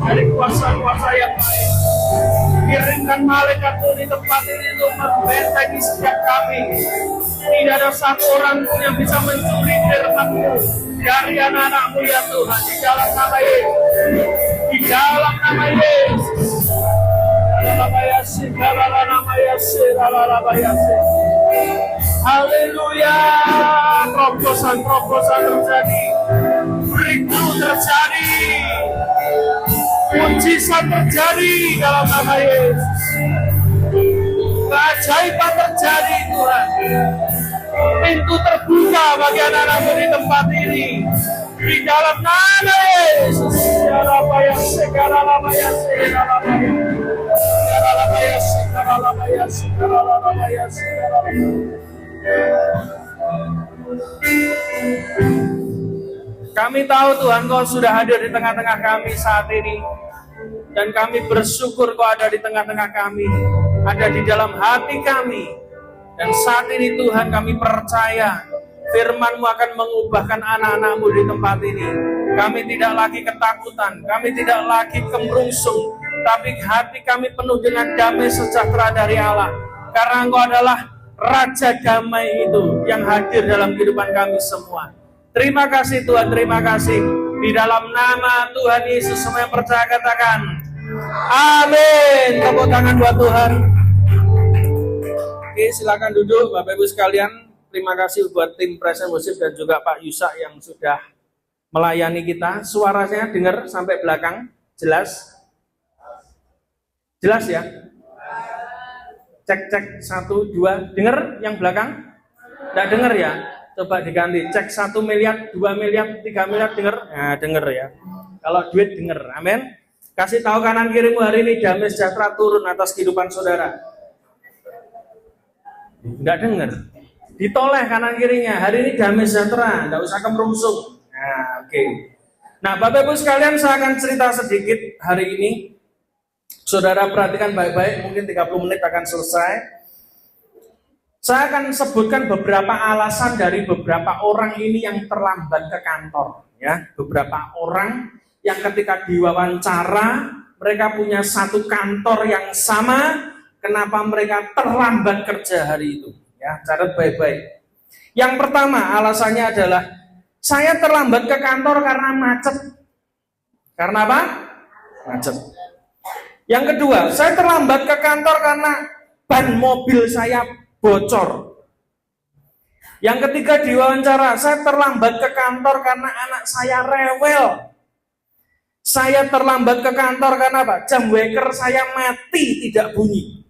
dari kuasa-kuasa yang lain. Kirimkan malaikat di tempat ini untuk membentengi setiap kami. Tidak ada satu orang pun yang bisa mencuri firman-Mu dari anak-anak-Mu ya Tuhan, di dalam nama Yesus. Di dalam nama Yesus. Haleluya. Terobosan terjadi, breakthrough terjadi, mujizat terjadi dalam nama Yesus. Keajaiban terjadi Tuhan. Pintu terbuka bagi anak-anak di tempat ini. Di dalam nama Yesus. Kami tahu Tuhan, Kau sudah hadir di tengah-tengah kami saat ini. Dan kami bersyukur Kau ada di tengah-tengah kami, ada di dalam hati kami. Dan saat ini Tuhan, kami percaya firman-Mu akan mengubahkan anak-anak-Mu di tempat ini. Kami tidak lagi ketakutan, kami tidak lagi kemerungsung, tapi hati kami penuh dengan damai sejahtera dari Allah. Karena Engkau adalah Raja damai itu yang hadir dalam kehidupan kami semua. Terima kasih Tuhan, terima kasih. Di dalam nama Tuhan Yesus, semua yang percaya katakan amin. Tepuk tangan buat Tuhan. Oke, silakan duduk Bapak Ibu sekalian. Terima kasih buat tim Present Worship dan juga Pak Yusak yang sudah melayani kita. Suaranya dengar sampai belakang, jelas? Jelas ya? Cek 1, 2, dengar yang belakang? Tidak dengar ya? Coba diganti, cek 1 miliar, 2 miliar, 3 miliar, dengar? Nah, dengar ya. Kalau duit dengar, amin. Kasih tahu kanan kirimu hari ini damai sejahtera turun atas kehidupan saudara. Enggak dengar. Ditoleh kanan kirinya, hari ini damai sejahtera, enggak usah kemerungsung. Nah, oke. Nah, Bapak Ibu sekalian, saya akan cerita sedikit hari ini. Saudara perhatikan baik-baik, mungkin 30 menit akan selesai. Saya akan sebutkan beberapa alasan dari beberapa orang ini yang terlambat ke kantor. Ya, beberapa orang yang ketika diwawancara, mereka punya satu kantor yang sama, kenapa mereka terlambat kerja hari itu. Ya, catat baik-baik. Yang pertama, alasannya adalah saya terlambat ke kantor karena macet. Karena apa? Macet. Yang kedua, saya terlambat ke kantor karena ban mobil saya bocor. Yang ketiga, diwawancara, saya terlambat ke kantor karena anak saya rewel. Saya terlambat ke kantor karena apa? Jam waker saya mati tidak bunyi.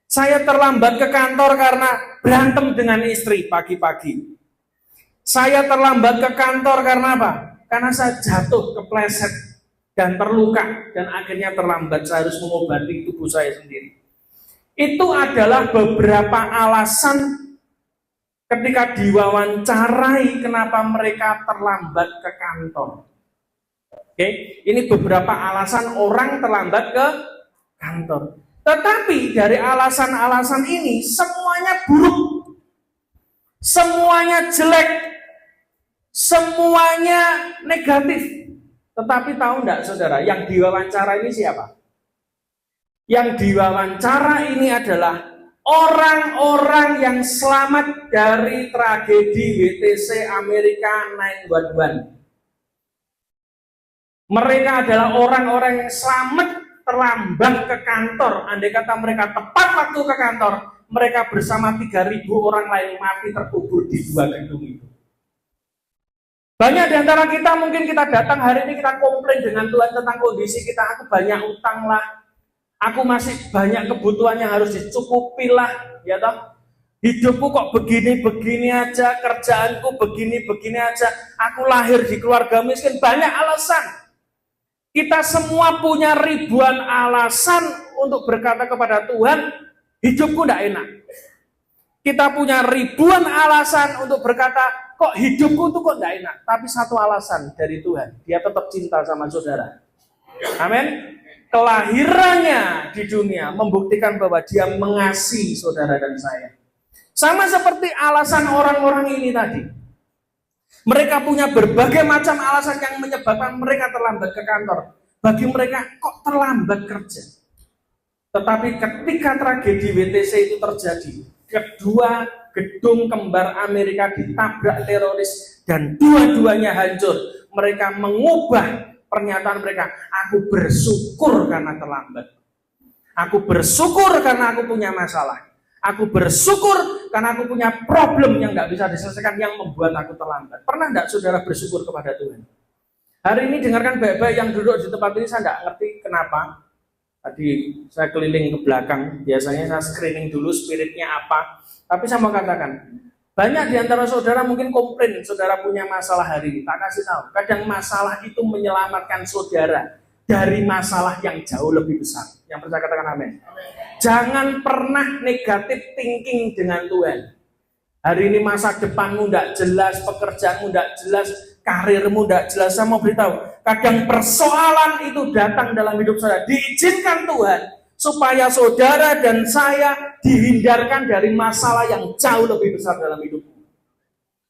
Saya terlambat ke kantor karena berantem dengan istri pagi-pagi. Saya terlambat ke kantor karena apa? Karena saya jatuh kepleset dan terluka, dan akhirnya terlambat, saya harus mengobati tubuh saya sendiri. Itu adalah beberapa alasan ketika diwawancarai kenapa mereka terlambat ke kantor. Oke, ini beberapa alasan orang terlambat ke kantor. Tetapi dari alasan-alasan ini semuanya buruk, semuanya jelek, semuanya negatif. Tetapi tahu enggak saudara, yang diwawancara ini siapa? Yang diwawancara ini adalah orang-orang yang selamat dari tragedi WTC Amerika 9/11. Mereka adalah orang-orang yang selamat terlambat ke kantor. Andai kata mereka tepat waktu ke kantor, mereka bersama 3.000 orang lain mati terkubur di 2 gedung itu. Banyak di antara kita mungkin kita datang hari ini kita komplain dengan Tuhan tentang kondisi kita. Aku banyak utang lah, aku masih banyak kebutuhan yang harus dicukupi lah, ya toh. Hidupku kok begini-begini aja, kerjaanku begini-begini aja, aku lahir di keluarga miskin, banyak alasan. Kita semua punya ribuan alasan untuk berkata kepada Tuhan, hidupku tidak enak. Kita punya ribuan alasan untuk berkata, kok hidupku tuh kok tidak enak. Tapi satu alasan dari Tuhan, dia tetap cinta sama saudara. Amin. Kelahirannya di dunia membuktikan bahwa dia mengasihi saudara dan saya. Sama seperti alasan orang-orang ini tadi. Mereka punya berbagai macam alasan yang menyebabkan mereka terlambat ke kantor. Bagi mereka kok terlambat kerja. Tetapi ketika tragedi WTC itu terjadi, kedua gedung kembar Amerika ditabrak teroris dan dua-duanya hancur. Mereka mengubah pernyataan mereka, aku bersyukur karena terlambat. Aku bersyukur karena aku punya masalah. Aku bersyukur karena aku punya problem yang nggak bisa diselesaikan yang membuat aku terlambat. Pernah nggak saudara bersyukur kepada Tuhan? Hari ini dengarkan baik-baik yang duduk di tempat ini, saya nggak ngerti kenapa. Tadi saya keliling ke belakang, biasanya saya screening dulu spiritnya apa. Tapi saya mau katakan, banyak di antara saudara mungkin komplain, saudara punya masalah hari ini. Tak kasih tahu, kadang masalah itu menyelamatkan saudara dari masalah yang jauh lebih besar. Yang percaya katakan amin. Jangan pernah negatif thinking dengan Tuhan. Hari ini masa depanmu tidak jelas, pekerjaanmu tidak jelas, karirmu tidak jelas. Saya mau beritahu, kadang persoalan itu datang dalam hidup saya. Diizinkan Tuhan supaya saudara dan saya dihindarkan dari masalah yang jauh lebih besar dalam hidupmu.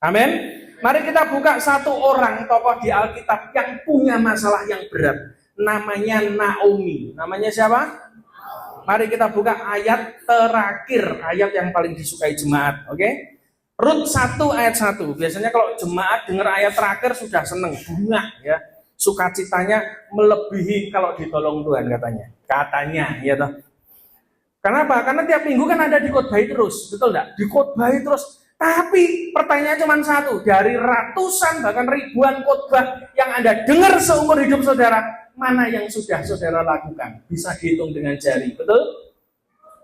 Amin. Mari kita buka satu orang tokoh di Alkitab yang punya masalah yang berat. Namanya Naomi. Namanya siapa? Mari kita buka ayat terakhir, ayat yang paling disukai jemaat. Oke? Rut 1 ayat 1. Biasanya kalau jemaat dengar ayat terakhir sudah seneng, bunga ya. Sukacitanya melebihi kalau ditolong Tuhan katanya. Katanya ya toh. Kenapa? Karena tiap minggu kan ada dikotbahi terus, betul enggak? Dikotbahi terus. Tapi pertanyaannya cuma satu, dari ratusan bahkan ribuan khotbah yang Anda dengar seumur hidup saudara, mana yang sudah saudara lakukan? Bisa dihitung dengan jari, betul?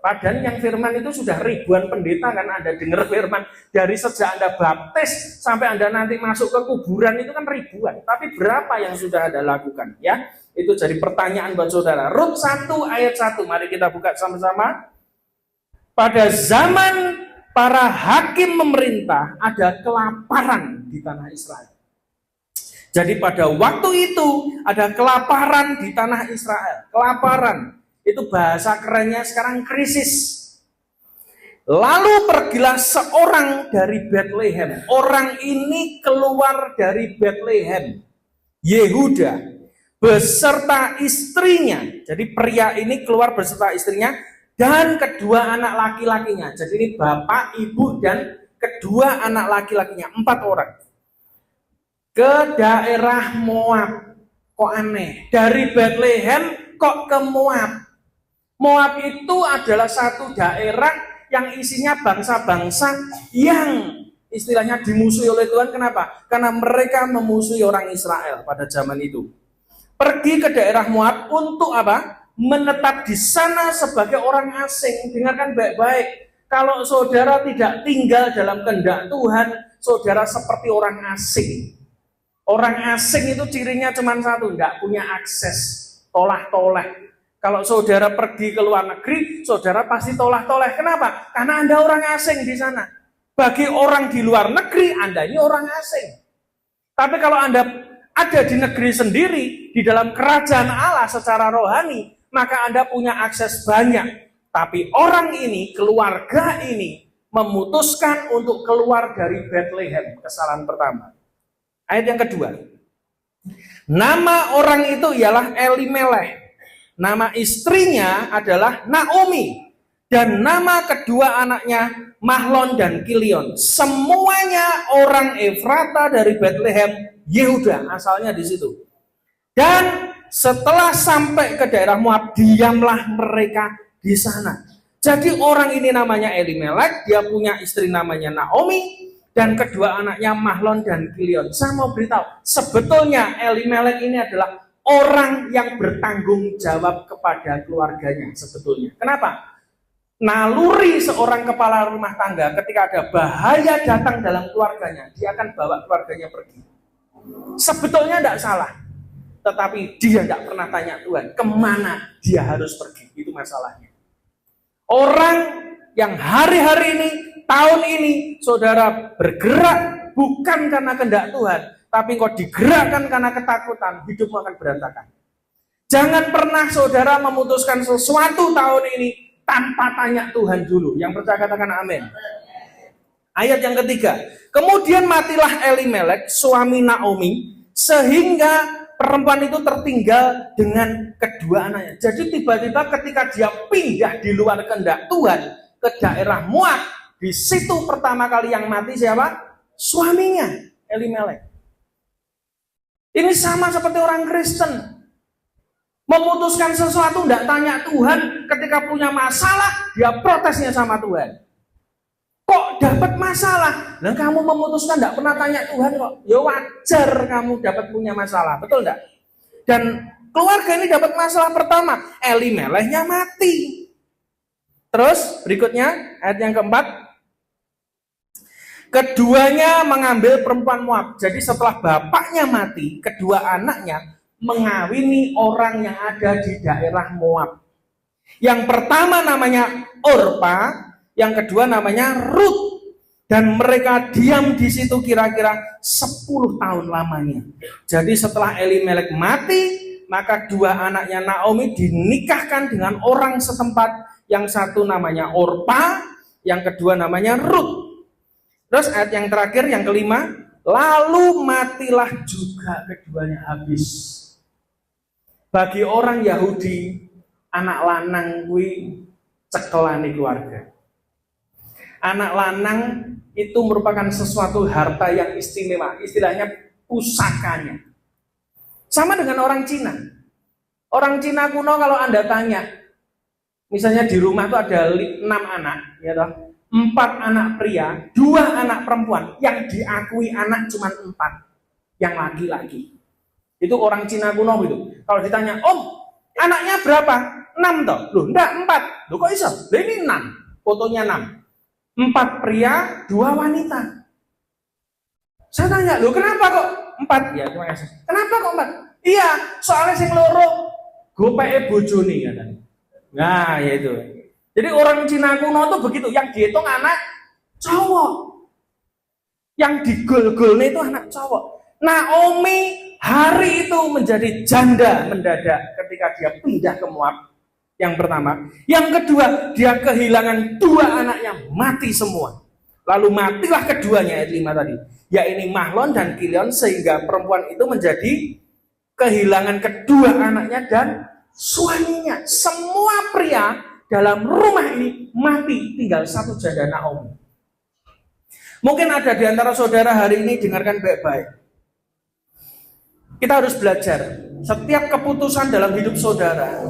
Padahal yang firman itu sudah ribuan pendeta kan Anda dengar firman dari sejak Anda baptis sampai Anda nanti masuk ke kuburan itu kan ribuan. Tapi berapa yang sudah Anda lakukan? Ya, itu jadi pertanyaan buat saudara. Rut 1 ayat 1, mari kita buka sama-sama. Pada zaman para hakim memerintah ada kelaparan di tanah Israel. Jadi pada waktu itu ada kelaparan di tanah Israel. Kelaparan. Itu bahasa kerennya sekarang krisis. Lalu pergilah seorang dari Bethlehem. Orang ini keluar dari Bethlehem, Yehuda, beserta istrinya. Jadi pria ini keluar beserta istrinya dan kedua anak laki-lakinya. Jadi ini bapak, ibu, dan kedua anak laki-lakinya, 4 orang. Ke daerah Moab. Kok aneh? Dari Bethlehem kok ke Moab? Moab itu adalah satu daerah yang isinya bangsa-bangsa yang istilahnya dimusuhi oleh Tuhan. Kenapa? Karena mereka memusuhi orang Israel pada zaman itu. Pergi ke daerah Moab untuk apa? Menetap di sana sebagai orang asing. Dengarkan baik-baik. Kalau saudara tidak tinggal dalam kehendak Tuhan, saudara seperti orang asing. Orang asing itu cirinya cuma satu, tidak punya akses, tolah-toleh. Kalau saudara pergi ke luar negeri, saudara pasti tolah-toleh. Kenapa? Karena Anda orang asing di sana. Bagi orang di luar negeri, Anda ini orang asing. Tapi kalau Anda ada di negeri sendiri, di dalam kerajaan Allah secara rohani, maka Anda punya akses banyak. Tapi orang ini, keluarga ini, memutuskan untuk keluar dari Bethlehem. Kesalahan pertama. Ayat yang kedua. Nama orang itu ialah Elimelech. Nama istrinya adalah Naomi. Dan nama kedua anaknya Mahlon dan Kilion. Semuanya orang Efrata dari Bethlehem, Yehuda. Asalnya di situ. Dan setelah sampai ke daerah Moab, diamlah mereka di sana. Jadi orang ini namanya Elimelech. Dia punya istri namanya Naomi. Dan kedua anaknya Mahlon dan Kilion. Saya mau beritahu, sebetulnya Elimelech ini adalah orang yang bertanggung jawab kepada keluarganya sebetulnya. Kenapa? Naluri seorang kepala rumah tangga ketika ada bahaya datang dalam keluarganya, dia akan bawa keluarganya pergi. Sebetulnya tidak salah. Tetapi dia tidak pernah tanya Tuhan, kemana dia harus pergi. Itu masalahnya. Orang yang hari-hari ini, tahun ini, saudara bergerak bukan karena kehendak Tuhan, tapi kau digerakkan karena ketakutan, hidupmu akan berantakan. Jangan pernah saudara memutuskan sesuatu tahun ini tanpa tanya Tuhan dulu. Yang percaya katakan amin. Ayat yang ketiga. Kemudian matilah Elimelech, suami Naomi, sehingga perempuan itu tertinggal dengan kedua anaknya. Jadi tiba-tiba ketika dia pindah di luar kehendak Tuhan ke daerah Moab, di situ pertama kali yang mati siapa? Suaminya, Elimelek. Ini sama seperti orang Kristen. Memutuskan sesuatu tidak tanya Tuhan, ketika punya masalah dia protesnya sama Tuhan. Kok dapat masalah? Dan kamu memutuskan tidak pernah tanya Tuhan kok. Ya wajar kamu dapat punya masalah, betul tidak? Dan keluarga ini dapat masalah pertama, Elimeleknya mati. Terus berikutnya ayat yang keempat, keduanya mengambil perempuan Moab. Jadi setelah bapaknya mati, kedua anaknya mengawini orang yang ada di daerah Moab. Yang pertama namanya Orpa, yang kedua namanya Rut. Dan mereka diam di situ kira-kira 10 tahun lamanya. Jadi setelah Elimelek mati, maka dua anaknya Naomi dinikahkan dengan orang setempat. Yang satu namanya Orpa, yang kedua namanya Rut. Terus ayat yang terakhir, yang kelima, lalu matilah juga keduanya habis. Bagi orang Yahudi, anak lanang kuwi cekelane keluarga. Anak lanang itu merupakan sesuatu harta yang istimewa, istilahnya pusakanya. Sama dengan orang Cina. Orang Cina kuno kalau Anda tanya, misalnya di rumah itu ada 6 anak, ya toh, 4 anak pria, 2 anak perempuan, yang diakui anak cuma 4, yang laki-laki. Itu orang Cina kuno gitu. Kalau ditanya, Om, anaknya berapa? 6 toh? Loh, enggak, 4. Loh kok iso? Loh ini 6, fotonya 6. 4 pria, 2 wanita. Saya tanya, loh kenapa kok 4? Ya, terima kasih. Kenapa kok 4? Iya, soalnya sing loro gopeke bojone katanya. Nah, ya itu. Jadi orang Cina kuno tuh begitu, yang dihitung anak cowok. Yang digol-golnya itu anak cowok. Naomi hari itu menjadi janda mendadak ketika dia pindah ke Moab. Yang pertama, yang kedua, dia kehilangan 2 anaknya, mati semua. Lalu matilah keduanya, ayat 5 tadi, yaitu Mahlon dan Kilion, sehingga perempuan itu menjadi kehilangan kedua anaknya dan suaminya. Semua pria dalam rumah ini mati, tinggal satu janda Naomi. Mungkin ada di antara saudara hari ini dengarkan baik-baik. Kita harus belajar, setiap keputusan dalam hidup saudara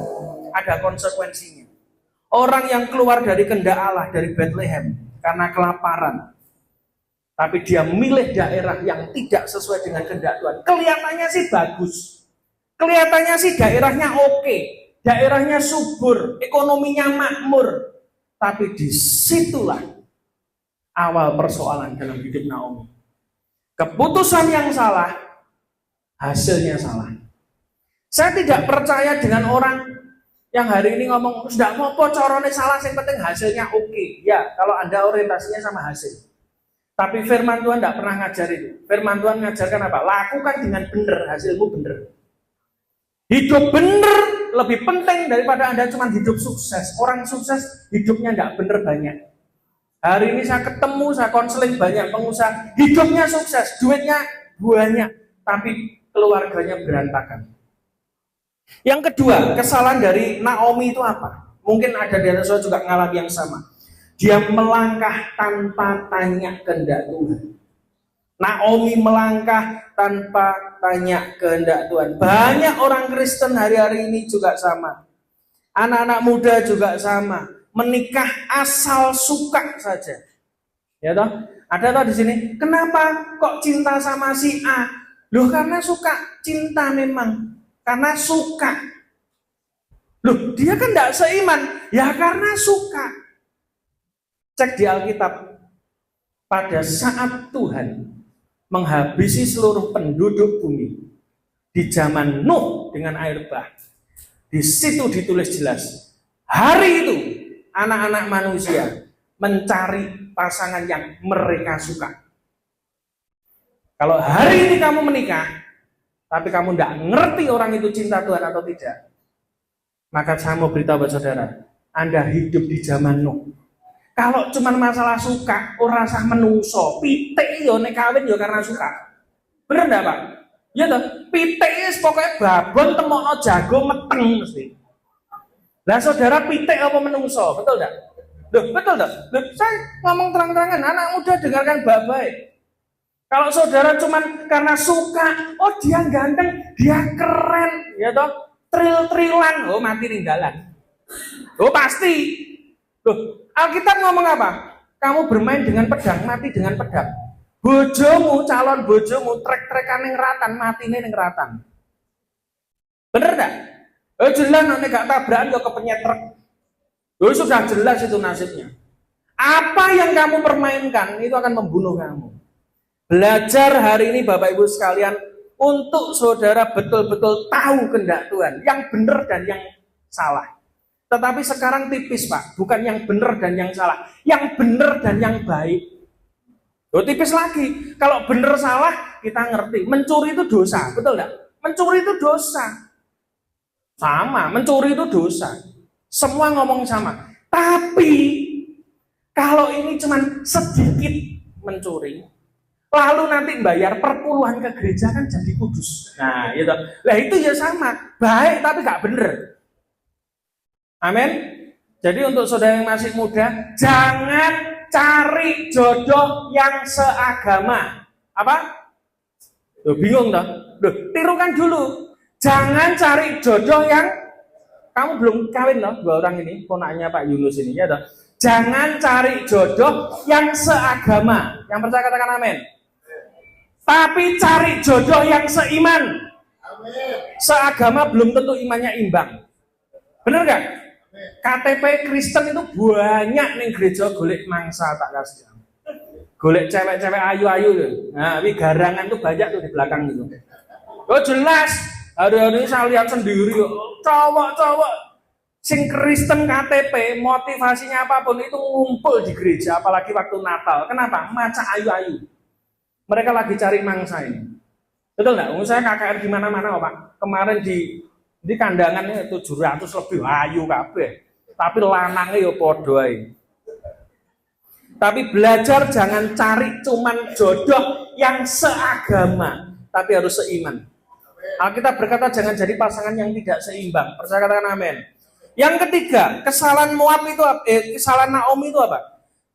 ada konsekuensinya. Orang yang keluar dari kehendak Allah, dari Bethlehem karena kelaparan, tapi dia memilih daerah yang tidak sesuai dengan kehendak Tuhan. Kelihatannya sih bagus, kelihatannya sih daerahnya oke, daerahnya subur, ekonominya makmur, tapi disitulah awal persoalan dalam hidup Naomi. Keputusan yang salah, hasilnya salah. Saya tidak percaya dengan orang yang hari ini ngomong, sudah apa corone salah, yang penting hasilnya oke. Ya, kalau Anda orientasinya sama hasil. Tapi firman Tuhan tidak pernah ngajar itu. Firman Tuhan ngajarkan apa? Lakukan dengan benar, hasilmu benar. Hidup benar lebih penting daripada Anda cuma hidup sukses. Orang sukses hidupnya tidak benar banyak. Hari ini saya ketemu, saya konseling banyak pengusaha, hidupnya sukses, duitnya banyak, tapi keluarganya berantakan. Yang kedua, kesalahan dari Naomi itu apa? Mungkin ada di atas juga ngalami yang sama. Dia melangkah tanpa tanya kehendak Tuhan. Naomi melangkah tanpa tanya kehendak Tuhan. Banyak orang Kristen hari-hari ini juga sama. Anak-anak muda juga sama. Menikah asal suka saja. Ya toh? Ada toh di sini. Kenapa kok cinta sama si A? Loh karena suka, cinta memang. Karena suka. Loh, dia kan tidak seiman. Ya karena suka. Cek di Alkitab. Pada saat Tuhan menghabisi seluruh penduduk bumi di zaman Nuh dengan air bah, di situ ditulis jelas. Hari itu anak-anak manusia mencari pasangan yang mereka suka. Kalau hari ini kamu menikah, tapi kamu tidak ngerti orang itu cinta Tuhan atau tidak, maka saya mau beritahu buat saudara, Anda hidup di zaman Nuh. Kalau cuma masalah suka, orang sah menungso, pitik yo nek kawin yo karena suka. Bener enggak, Pak? Ya toh, pitik wis pokoke babon temokno jago meteng mesti. Lah saudara pitik apa menungso? Betul enggak? Loh, betul enggak? Loh, saya ngomong terang-terangan, anak muda dengarkan baik-baik. Kalau saudara cuman karena suka, oh dia ganteng, dia keren, ya toh, tril-trilan, oh mati ninggalan. Oh pasti. Loh, Alkitab ngomong apa? Kamu bermain dengan pedang, mati dengan pedang. Bojomu, calon bojomu, trek-trekan ning ratan, matine ning ratan. Bener enggak? Jelas nek gak tabrakan kok kepenyet truk. Sudah jelas itu nasibnya. Apa yang kamu permainkan itu akan membunuh kamu. Belajar hari ini Bapak Ibu sekalian untuk saudara betul-betul tahu kehendak Tuhan, yang benar dan yang salah. Tetapi sekarang tipis Pak, bukan yang benar dan yang salah, yang benar dan yang baik. Tipis lagi, kalau benar salah kita ngerti. Mencuri itu dosa, betul enggak? Mencuri itu dosa. Sama, mencuri itu dosa. Semua ngomong sama. Tapi kalau ini cuma sedikit mencuri, lalu nanti bayar perpuluhan ke gereja kan jadi kudus. Nah, gitu. Lah itu ya sama, baik tapi gak bener. Amin. Jadi untuk saudara yang masih muda, jangan cari jodoh yang seagama. Apa? Loh, bingung toh? Loh, tirukan dulu. Jangan cari jodoh yang kamu belum kawin loh, dua orang ini, ponaknya Pak Yunus ini ya toh. Jangan cari jodoh yang seagama. Yang percaya katakan amin. Tapi cari jodoh yang seiman. Amin. Seagama belum tentu imannya imbang. Bener gak? KTP Kristen itu banyak nih gereja golek mangsa tak kasih. Golek cewek-cewek ayu-ayu tuh. Nah, ini garangan tuh banyak tuh di belakang itu. Oh jelas, hari-hari ini saya lihat sendiri, cowok-cowok sing Kristen KTP, motivasinya apapun itu ngumpul di gereja, apalagi waktu Natal. Kenapa? Maca ayu-ayu. Mereka lagi cari mangsa ini. Betul nggak? Saya KKR di mana-mana, Pak. Kemarin di kandangannya 700 lebih ayu kabeh. Tapi lanangnya ya padha ae. Tapi belajar jangan cari cuman jodoh yang seagama, tapi harus seiman. Alkitab berkata jangan jadi pasangan yang tidak seimbang. Percaya katakan amin. Yang ketiga, kesalahan Moab itu kesalahan Naomi itu apa?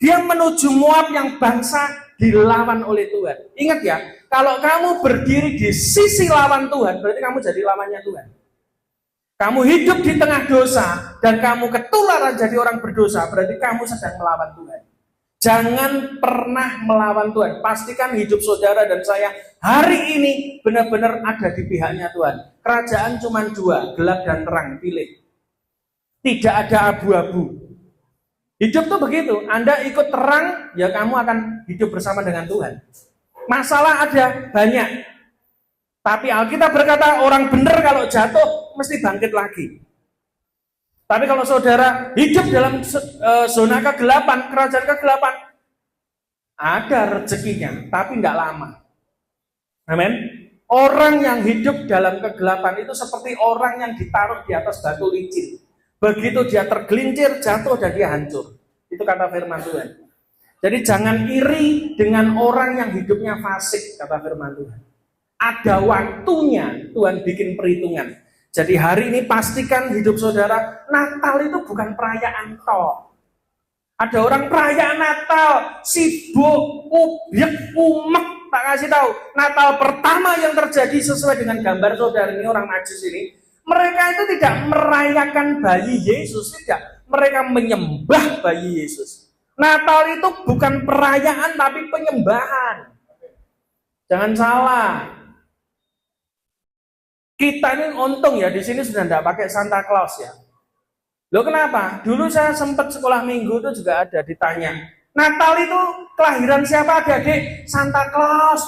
Dia menuju Moab yang bangsa dilawan oleh Tuhan. Ingat ya, kalau kamu berdiri di sisi lawan Tuhan, berarti kamu jadi lawannya Tuhan. Kamu hidup di tengah dosa dan kamu ketularan jadi orang berdosa, berarti kamu sedang melawan Tuhan. Jangan pernah melawan Tuhan. Pastikan hidup saudara dan saya hari ini benar-benar ada di pihaknya Tuhan. Kerajaan cuma dua, gelap dan terang, pilih. Tidak ada abu-abu. Hidup tuh begitu, Anda ikut terang, ya kamu akan hidup bersama dengan Tuhan. Masalah ada banyak. Tapi Alkitab berkata orang benar kalau jatuh mesti bangkit lagi. Tapi kalau saudara hidup dalam zona kegelapan, kerajaan kegelapan, ada rezekinya, tapi tidak lama. Amin. Orang yang hidup dalam kegelapan itu seperti orang yang ditaruh di atas batu licin. Begitu dia tergelincir, jatuh dan dia hancur. Itu kata firman Tuhan. Jadi jangan iri dengan orang yang hidupnya fasik, kata firman Tuhan. Ada waktunya Tuhan bikin perhitungan. Jadi hari ini pastikan hidup saudara, Natal itu bukan perayaan toh. Ada orang perayaan Natal, sibuk, ubyek, umek, tak kasih tahu. Natal pertama yang terjadi sesuai dengan gambar saudara ini, orang Najis ini, mereka itu tidak merayakan bayi Yesus, tidak. Mereka menyembah bayi Yesus. Natal itu bukan perayaan tapi penyembahan. Jangan salah. Kita ini untung ya di sini sudah tidak pakai Santa Claus ya. Loh kenapa? Dulu saya sempat sekolah minggu itu juga ada ditanya, Natal itu kelahiran siapa adik-adik? Santa Claus.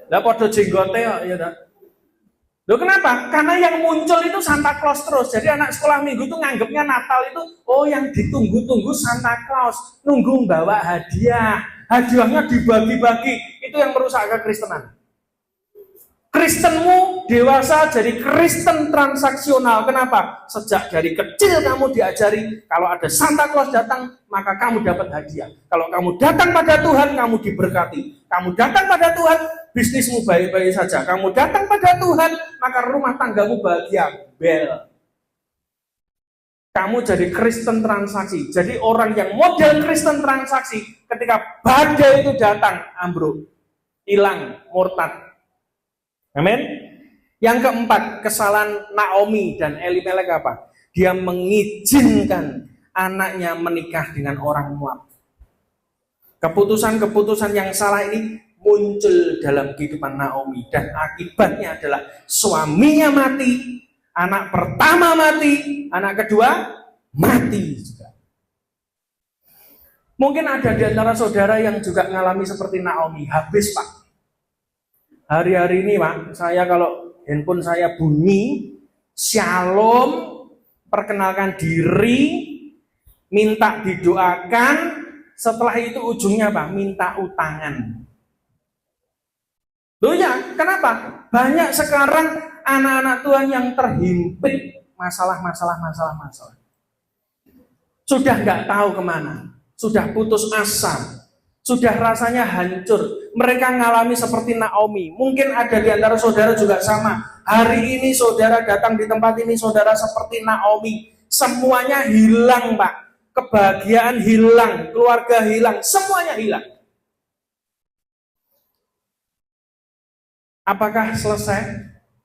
Lah podo jenggote ya dah. Loh kenapa? Karena yang muncul itu Santa Claus terus. Jadi anak sekolah minggu itu nganggapnya Natal itu yang ditunggu-tunggu Santa Claus, nunggu bawa hadiah. Hadiahnya dibagi-bagi. Itu yang merusak kekristenan. Kristenmu dewasa jadi Kristen transaksional. Kenapa? Sejak dari kecil kamu diajari kalau ada Santa Claus datang, maka kamu dapat hadiah. Kalau kamu datang pada Tuhan, kamu diberkati. Kamu datang pada Tuhan, bisnismu baik-baik saja, kamu datang pada Tuhan, maka rumah tanggamu bahagia. Bel. Kamu jadi Kristen transaksi. Jadi orang yang model Kristen transaksi, ketika badai itu datang, ambruk, hilang, murtad. Amin. Yang keempat, kesalahan Naomi dan Elimelek apa? Dia mengizinkan anaknya menikah dengan orang Moab. Keputusan-keputusan yang salah ini muncul dalam kehidupan Naomi, dan akibatnya adalah suaminya mati, anak pertama mati, anak kedua mati juga. Mungkin ada di antara saudara yang juga mengalami seperti Naomi, habis Pak. Hari-hari ini Pak, saya kalau handphone saya bunyi, shalom, perkenalkan diri, minta didoakan, setelah itu ujungnya Pak, minta utangan. Loh ya, kenapa? Banyak sekarang anak-anak Tuhan yang terhimpit masalah. Sudah nggak tahu kemana, sudah putus asa, sudah rasanya hancur. Mereka mengalami seperti Naomi. Mungkin ada di antara saudara juga sama. Hari ini saudara datang di tempat ini, saudara seperti Naomi. Semuanya hilang Pak. Kebahagiaan hilang, keluarga hilang, semuanya hilang. Apakah selesai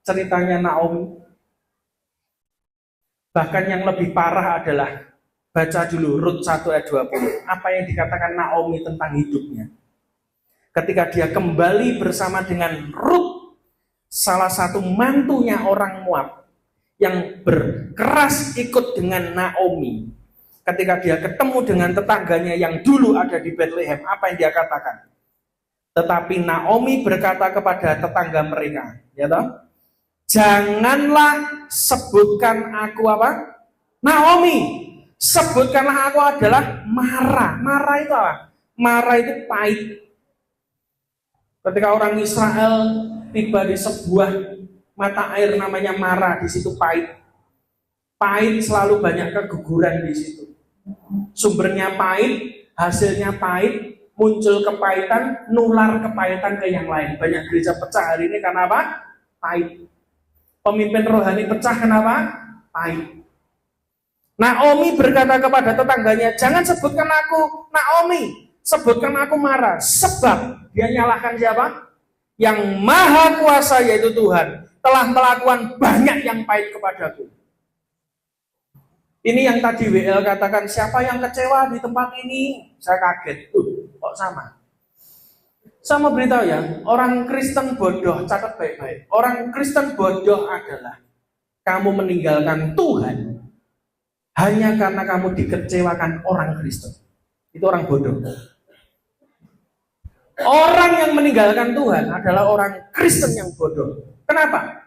ceritanya Naomi? Bahkan yang lebih parah adalah, baca dulu Rut 1 ayat 20. Apa yang dikatakan Naomi tentang hidupnya. Ketika dia kembali bersama dengan Rut, salah satu mantunya orang Moab, yang berkeras ikut dengan Naomi. Ketika dia ketemu dengan tetangganya yang dulu ada di Bethlehem, apa yang dia katakan? Tetapi Naomi berkata kepada tetangga mereka, ya toh, janganlah sebutkan aku apa? Naomi, sebutkanlah aku adalah Mara. Mara itu apa? Mara itu pahit. Ketika orang Israel tiba di sebuah mata air namanya Mara, di situ pahit. Pahit, selalu banyak keguguran di situ. Sumbernya pahit, hasilnya pahit, muncul kepahitan, nular kepahitan ke yang lain. Banyak gereja pecah hari ini karena apa? Pahit. Pemimpin rohani pecah kenapa? Pahit. Naomi berkata kepada tetangganya, jangan sebutkan aku Naomi, sebutkan aku Mara. Sebab dia nyalahkan siapa? Yang maha kuasa, yaitu Tuhan, telah melakukan banyak yang pahit kepadaku. Ini yang tadi WL katakan, siapa yang kecewa di tempat ini? Saya kaget. Kok sama? Saya mau beritahu ya, orang Kristen bodoh, catat baik-baik. Orang Kristen bodoh adalah kamu meninggalkan Tuhan hanya karena kamu dikecewakan orang Kristen. Itu orang bodoh. Orang yang meninggalkan Tuhan adalah orang Kristen yang bodoh. Kenapa?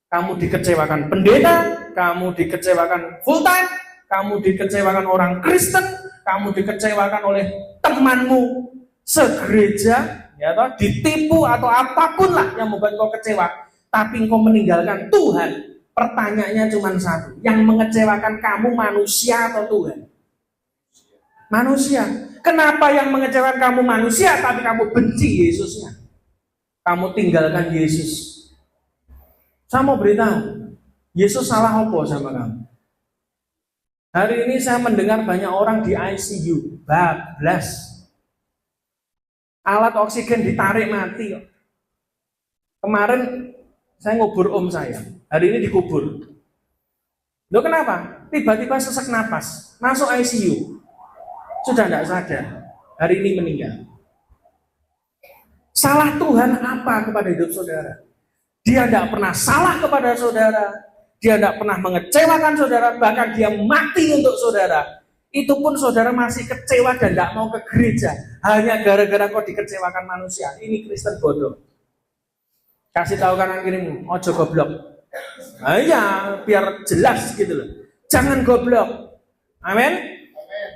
Kamu dikecewakan pendeta, kamu dikecewakan full time, kamu dikecewakan orang Kristen, kamu dikecewakan oleh temanmu segereja, ya toh, ditipu atau apapun lah yang membuat kau kecewa. Tapi kau meninggalkan Tuhan. Pertanyaannya cuma satu, yang mengecewakan kamu manusia atau Tuhan? Manusia. Kenapa yang mengecewakan kamu manusia tapi kamu benci Yesusnya? Kamu tinggalkan Yesus. Saya mau beritahu, Yesus salah apa sama kamu? Hari ini saya mendengar banyak orang di ICU, bablas. Alat oksigen ditarik mati. Kemarin saya ngubur om saya, hari ini dikubur. Loh kenapa? Tiba-tiba sesak napas, masuk ICU. Sudah tidak sadar, hari ini meninggal. Salah Tuhan apa kepada hidup saudara? Dia tidak pernah salah kepada saudara, dia tidak pernah mengecewakan saudara, bahkan dia mati untuk saudara. Itu pun saudara masih kecewa dan tidak mau ke gereja, hanya gara-gara kau dikecewakan manusia. Ini Kristen bodoh. Kasih tahu kanan kirimu, ojo goblok. Nah, ya, biar jelas gitu loh. Jangan goblok. Amin.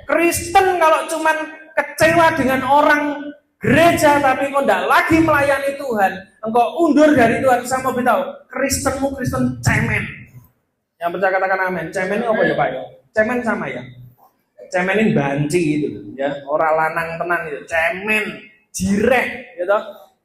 Kristen kalau cuman kecewa dengan orang gereja tapi kau tidak lagi melayani Tuhan, engkau undur dari Tuhan. Saya mau beritahu, Kristenmu Kristen cemen. Yang percaya katakan amin. Cemen ini apa ya Pak? Cemen sama ya. Cemenin banci itu ya, orang lanang tenan itu. Cemen, jirek, gitu.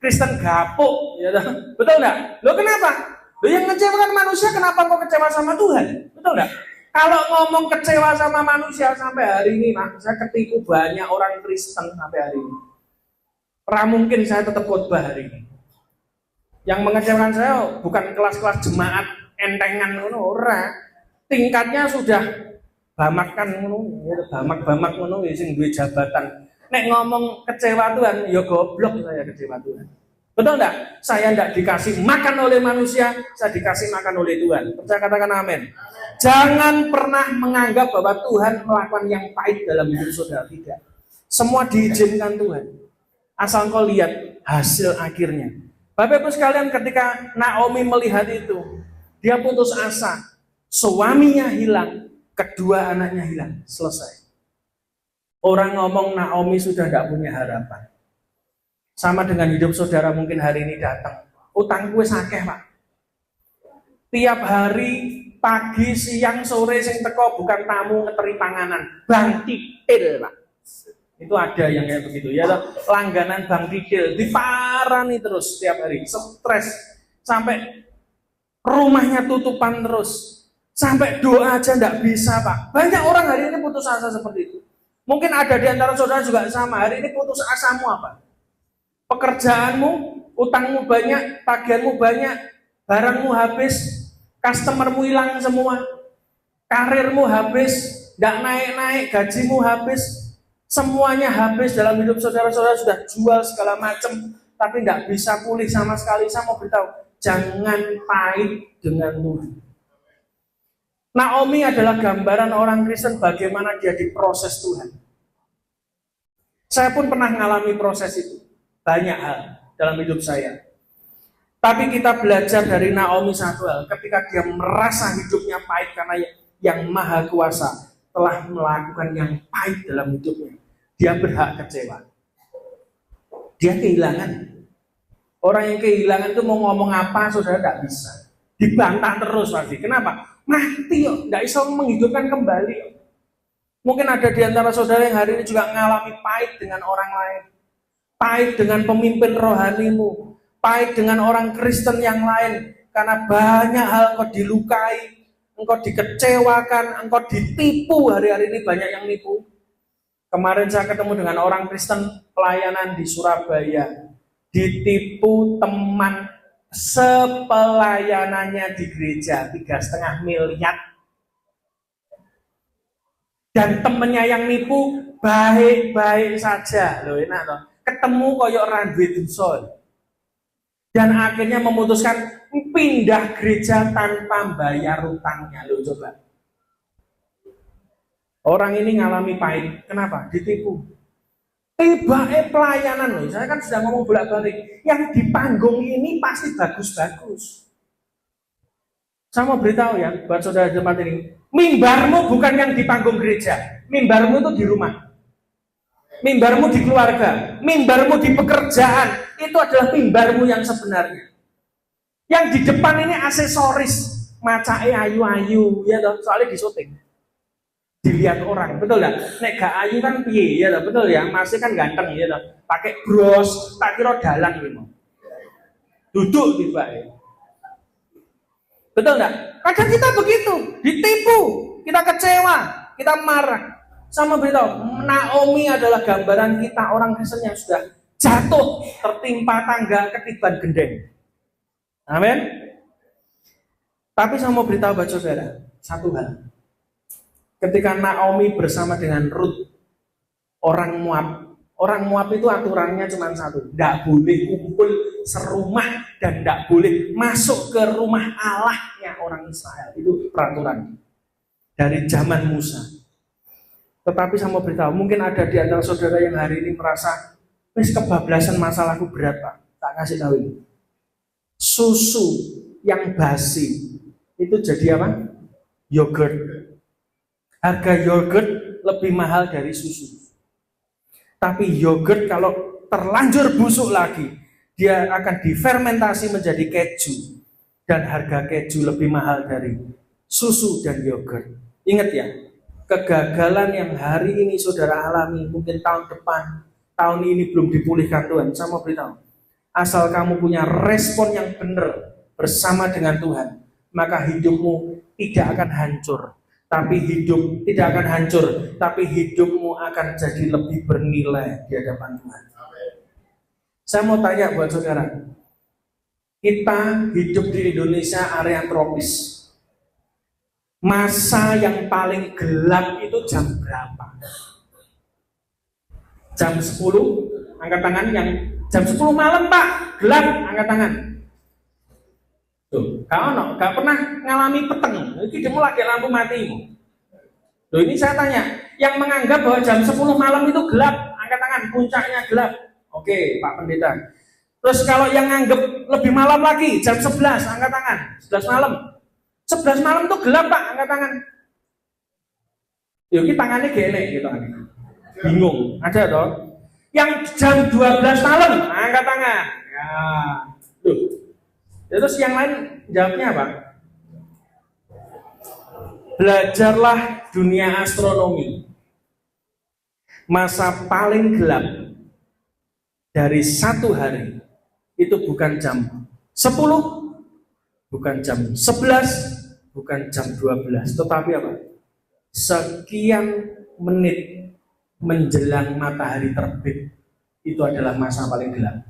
Kristen gapuk, ya toh? Betul enggak? Lo kenapa? Lo yang ngecewakan manusia, kenapa kok kecewa sama Tuhan? Betul enggak? Kalau ngomong kecewa sama manusia sampai hari ini, Pak, saya ketipu banyak orang Kristen sampai hari ini. Mungkin saya tetap khotbah hari ini. Yang mengecewakan saya bukan kelas-kelas jemaat entengan ngono, ora. Tingkatnya sudah bamakan ngono, ya bamak-bamak ngono sing duwe jabatan. Nek ngomong kecewa Tuhan, ya goblok saya kecewa Tuhan. Betul enggak? Saya enggak dikasih makan oleh manusia, saya dikasih makan oleh Tuhan. Percaya katakan amin. Jangan pernah menganggap bahwa Tuhan melakukan yang pahit dalam hidup saudara, tidak. Semua diizinkan Tuhan. Asal kau lihat hasil akhirnya. Bapak Ibu sekalian, ketika Naomi melihat itu, dia putus asa. Suaminya hilang, kedua anaknya hilang, selesai. Orang ngomong Naomi sudah tidak punya harapan. Sama dengan hidup saudara mungkin hari ini datang. Utangku wis akeh, Pak. Tiap hari pagi, siang, sore sing teko bukan tamu ngeteri panganan, bang titil, Pak. Itu ada yang kayak begitu ya, langganan bang titil diparani terus tiap hari, stres sampai rumahnya tutupan terus, sampai doa aja nggak bisa, Pak. Banyak orang hari ini putus asa seperti itu. Mungkin ada di antara saudara juga sama. Hari ini putus asamu apa? Pekerjaanmu, utangmu banyak, tagihanmu banyak, barangmu habis, customermu hilang semua, karirmu habis, nggak naik-naik, gajimu habis, semuanya habis dalam hidup saudara-saudara, sudah jual segala macam, tapi nggak bisa pulih sama sekali. Saya mau beritahu, jangan pahit dengan Tuhan. Naomi adalah gambaran orang Kristen bagaimana dia diproses Tuhan. Saya pun pernah mengalami proses itu, banyak hal dalam hidup saya. Tapi kita belajar dari Naomi satu hal, ketika dia merasa hidupnya pahit karena yang Maha Kuasa telah melakukan yang pahit dalam hidupnya, dia berhak kecewa. Dia kehilangan. Orang yang kehilangan itu mau ngomong apa, saudara tidak bisa. Dibantah terus pasti. Kenapa? Mati yuk, tidak bisa menghidupkan kembali. Mungkin ada di antara saudara yang hari ini juga mengalami pahit dengan orang lain. Pahit dengan pemimpin rohanimu. Pahit dengan orang Kristen yang lain. Karena banyak hal engkau dilukai, engkau dikecewakan, engkau ditipu. Hari-hari ini banyak yang nipu. Kemarin saya ketemu dengan orang Kristen pelayanan di Surabaya. Ditipu teman sepelayanannya di gereja 3,5 miliar. Dan temennya yang nipu baik-baik saja. Loh, enak loh. Ketemu koyok randuwe dosa. Dan akhirnya memutuskan pindah gereja tanpa bayar utangnya. Loh, coba. Orang ini ngalami pahit. Kenapa? Ditipu. Tiba pelayanan loh. Saya kan sudah ngomong bolak-balik. Yang di panggung ini pasti bagus-bagus. Saya mau beritahu ya, buat saudara jemaat ini. Mimbarmu bukan yang di panggung gereja. Mimbarmu itu di rumah. Mimbarmu di keluarga. Mimbarmu di pekerjaan. Itu adalah mimbarmu yang sebenarnya. Yang di depan ini aksesoris. Macake ayu-ayu. Ya toh, soalnya di syuting. Dilihat orang, betul ya? Nek gak ayu kan piye, ya toh, betul ya? Masih kan ganteng ya toh. Pakai bros, tak kira dalan gitu. Duduk tiba ya. Betul enggak? Kadang kita begitu, ditipu, kita kecewa, kita marah. Sama beritahu, Naomi adalah gambaran kita orang Kristen yang sudah jatuh, tertimpa tangga, ketiban gendeng. Amin. Tapi saya mau beritahu buat saudara, satu hal. Ketika Naomi bersama dengan Ruth, orang Moab itu aturannya cuma satu, tidak boleh kumpul serumah dan tidak boleh masuk ke rumah Allahnya orang Israel. Itu peraturan dari zaman Musa. Tetapi saya mau beritahu, mungkin ada di antara saudara yang hari ini merasa, wis kebablasan masalahku berat, Pak. Tak kasih tahu ini. Susu yang basi itu jadi apa? Yogurt. Harga yogurt lebih mahal dari susu. Tapi yogurt kalau terlanjur busuk lagi, dia akan difermentasi menjadi keju. Dan harga keju lebih mahal dari susu dan yogurt. Ingat ya, kegagalan yang hari ini saudara alami, mungkin tahun depan, tahun ini belum dipulihkan Tuhan. Saya mau beritahu, asal kamu punya respon yang benar bersama dengan Tuhan, maka hidupmu tidak akan hancur. Tidak akan hancur, tapi hidupmu akan jadi lebih bernilai di hadapan Tuhan. Saya mau tanya buat saudara, kita hidup di Indonesia area tropis. Masa yang paling gelap itu jam berapa? Jam 10? Angkat tangan yang jam 10 malam, Pak, gelap, angkat tangan. Tuh, gak pernah ngalami peteng. Ini dia lagi lampu mati. Loh, ini saya tanya, yang menganggap bahwa jam 10 malam itu gelap, angkat tangan, puncaknya gelap. Oke, Pak Pendeta. Terus kalau yang anggap lebih malam lagi, jam 11, angkat tangan. 11 malam. 11 malam itu gelap, Pak, angkat tangan. Yuk, kita tangannya gele gitu. Bingung, ada dong. Yang jam 12 malam, angkat tangan. Ya, tuh. Terus yang lain jawabnya apa? Belajarlah dunia astronomi. Masa paling gelap dari satu hari itu bukan jam 10, bukan jam 11, bukan jam 12, tetapi apa? Sekian menit menjelang matahari terbit, itu adalah masa paling gelap.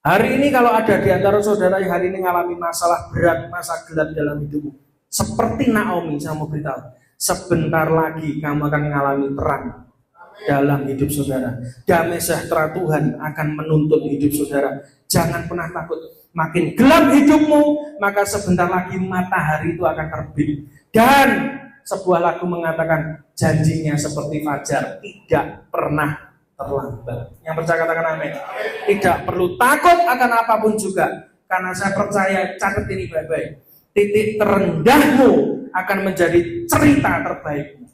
Hari ini kalau ada di antara saudara yang hari ini mengalami masalah berat, masa gelap dalam hidupmu, seperti Naomi, saya mau beritahu, sebentar lagi kamu akan mengalami terang dalam hidup saudara. Damai sejahtera Tuhan akan menuntun hidup saudara. Jangan pernah takut. Makin gelap hidupmu, maka sebentar lagi matahari itu akan terbit. Dan sebuah lagu mengatakan, janjinya seperti fajar, tidak pernah terlambat. Yang percaya katakan amin. Tidak perlu takut akan apapun juga, karena saya percaya, catat ini baik-baik, titik terendahmu akan menjadi cerita terbaikmu.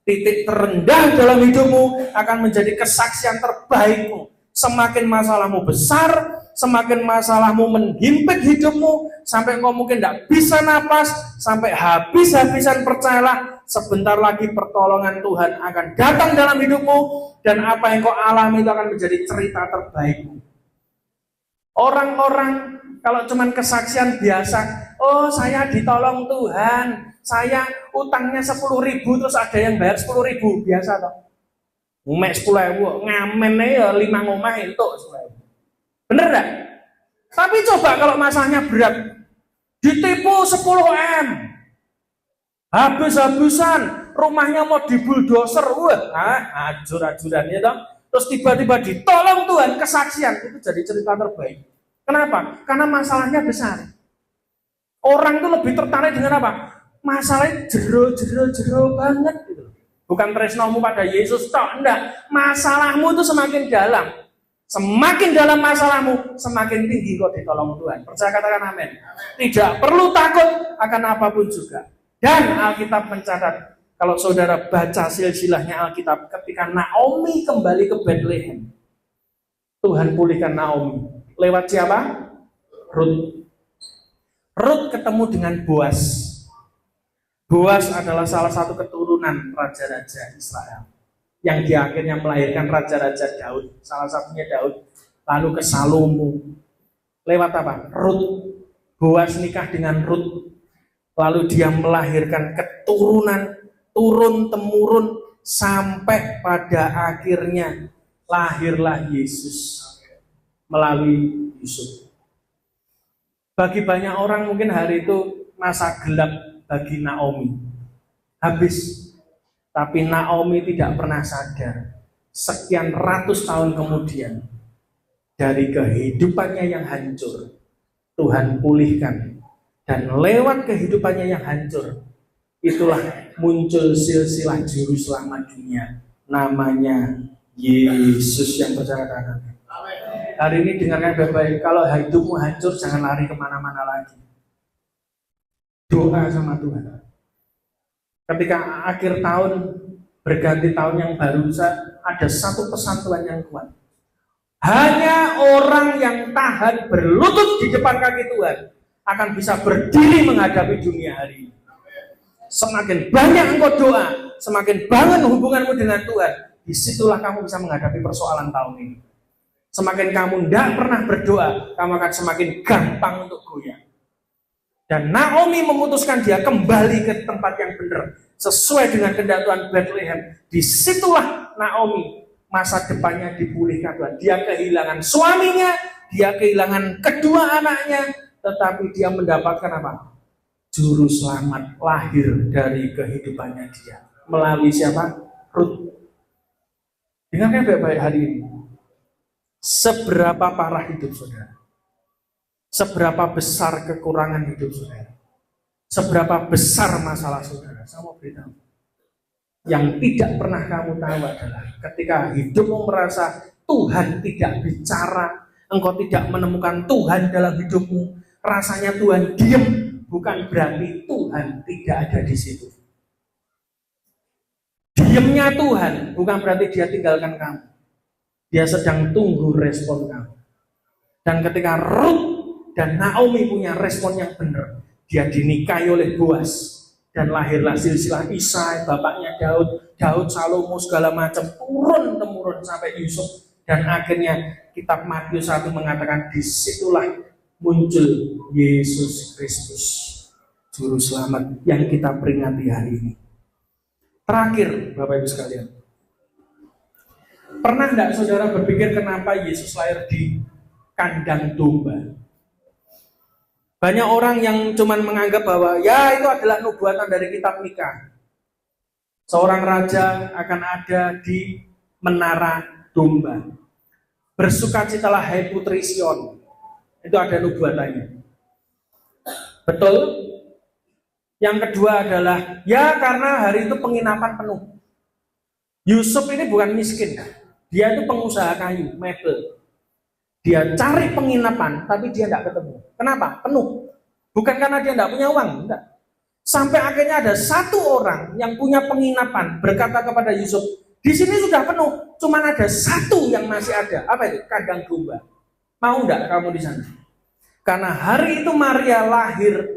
Titik terendah dalam hidupmu akan menjadi kesaksian terbaikmu. Semakin masalahmu besar, semakin masalahmu menghimpit hidupmu, sampai kau mungkin tidak bisa napas, sampai habis-habisan, percayalah, sebentar lagi pertolongan Tuhan akan datang dalam hidupmu, dan apa yang kau alami itu akan menjadi cerita terbaikmu. Orang-orang kalau cuman kesaksian biasa, oh saya ditolong Tuhan, saya utangnya 10.000 terus ada yang bayar 10.000, biasa toh. Mek 10.000, ngamen ya 5 ngomah itu 10.000. Bener enggak? Tapi coba kalau masalahnya berat, ditipu 10M, habis-habisan, rumahnya mau dibuldoser, ajur-ajurannya toh. Terus tiba-tiba ditolong Tuhan, kesaksian, itu jadi cerita terbaik. Kenapa? Karena masalahnya besar. Orang itu lebih tertarik dengan apa? Masalahnya jero banget gitu. Bukan tresnomu pada Yesus toh, enggak. Masalahmu itu semakin dalam. Semakin dalam masalahmu, semakin tinggi kau ditolong Tuhan. Percaya katakan amin. Tidak perlu takut akan apapun juga. Dan Alkitab mencatat, kalau saudara baca silsilahnya Alkitab, ketika Naomi kembali ke Bethlehem, Tuhan pulihkan Naomi. Lewat siapa? Rut. Rut ketemu dengan Boas. Boas adalah salah satu keturunan raja-raja Israel yang di akhirnya melahirkan raja-raja Daud, salah satunya Daud, lalu ke Salomo. Lewat apa? Rut. Boas nikah dengan Rut, lalu dia melahirkan keturunan turun-temurun sampai pada akhirnya lahirlah Yesus melalui Yusuf. Bagi banyak orang mungkin hari itu masa gelap bagi Naomi. Habis. Tapi Naomi tidak pernah sadar. Sekian ratus tahun kemudian, dari kehidupannya yang hancur, Tuhan pulihkan. Dan lewat kehidupannya yang hancur, itulah muncul silsilah juru selamat dunia. Namanya Yesus yang percaya. Hari ini dengarkan baik-baik. Kalau hidupmu hancur, jangan lari kemana-mana lagi. Doa sama Tuhan. Ketika akhir tahun berganti tahun yang baru, ada satu pesan Tuhan yang kuat. Hanya orang yang tahan berlutut di depan kaki Tuhan akan bisa berdiri menghadapi dunia hari ini. Semakin banyak engkau doa, semakin bangun hubunganmu dengan Tuhan, disitulah kamu bisa menghadapi persoalan tahun ini. Semakin kamu tidak pernah berdoa, kamu akan semakin gampang untuk goyah. Dan Naomi memutuskan dia kembali ke tempat yang benar, sesuai dengan kehendak Tuhan Bethlehem. Disitulah Naomi masa depannya dipulihkan Tuhan. Dia kehilangan suaminya, dia kehilangan kedua anaknya, tetapi dia mendapatkan apa? Juru selamat lahir dari kehidupannya dia. Melalui siapa? Ruth. Dengarkan baik-baik hari ini. Seberapa parah hidup saudara? Seberapa besar kekurangan hidup saudara? Seberapa besar masalah saudara? Saya mau beritahu. Yang tidak pernah kamu tahu adalah ketika hidupmu merasa Tuhan tidak bicara, engkau tidak menemukan Tuhan dalam hidupmu, rasanya Tuhan diam, bukan berarti Tuhan tidak ada di situ. Diamnya Tuhan bukan berarti dia tinggalkan kamu. Dia sedang tunggu respon kamu. Dan ketika Ruth dan Naomi punya respon yang benar, dia dinikahi oleh Boaz. Dan lahirlah silsilah Isai, bapaknya Daud, Salomo, segala macam, turun-temurun sampai Yusuf. Dan akhirnya kitab Matius 1 mengatakan disitulah muncul Yesus Kristus, Juru Selamat yang kita peringati hari ini. Terakhir, Bapak Ibu sekalian, pernah enggak saudara berpikir kenapa Yesus lahir di kandang domba? Banyak orang yang cuman menganggap bahwa ya itu adalah nubuatan dari kitab Mika. Seorang raja akan ada di menara domba. Bersukacitalah hai putri Sion. Itu ada nubuatannya. Betul? Yang kedua adalah ya karena hari itu penginapan penuh. Yusuf ini bukan miskin. Dia itu pengusaha kayu, mebel. Dia cari penginapan, tapi dia tidak ketemu. Kenapa? Penuh. Bukan karena dia tidak punya uang, enggak. Sampai akhirnya ada satu orang yang punya penginapan berkata kepada Yusuf, di sini sudah penuh, cuman ada satu yang masih ada. Apa itu? Kandang domba. Mau enggak kamu di sana? Karena hari itu Maria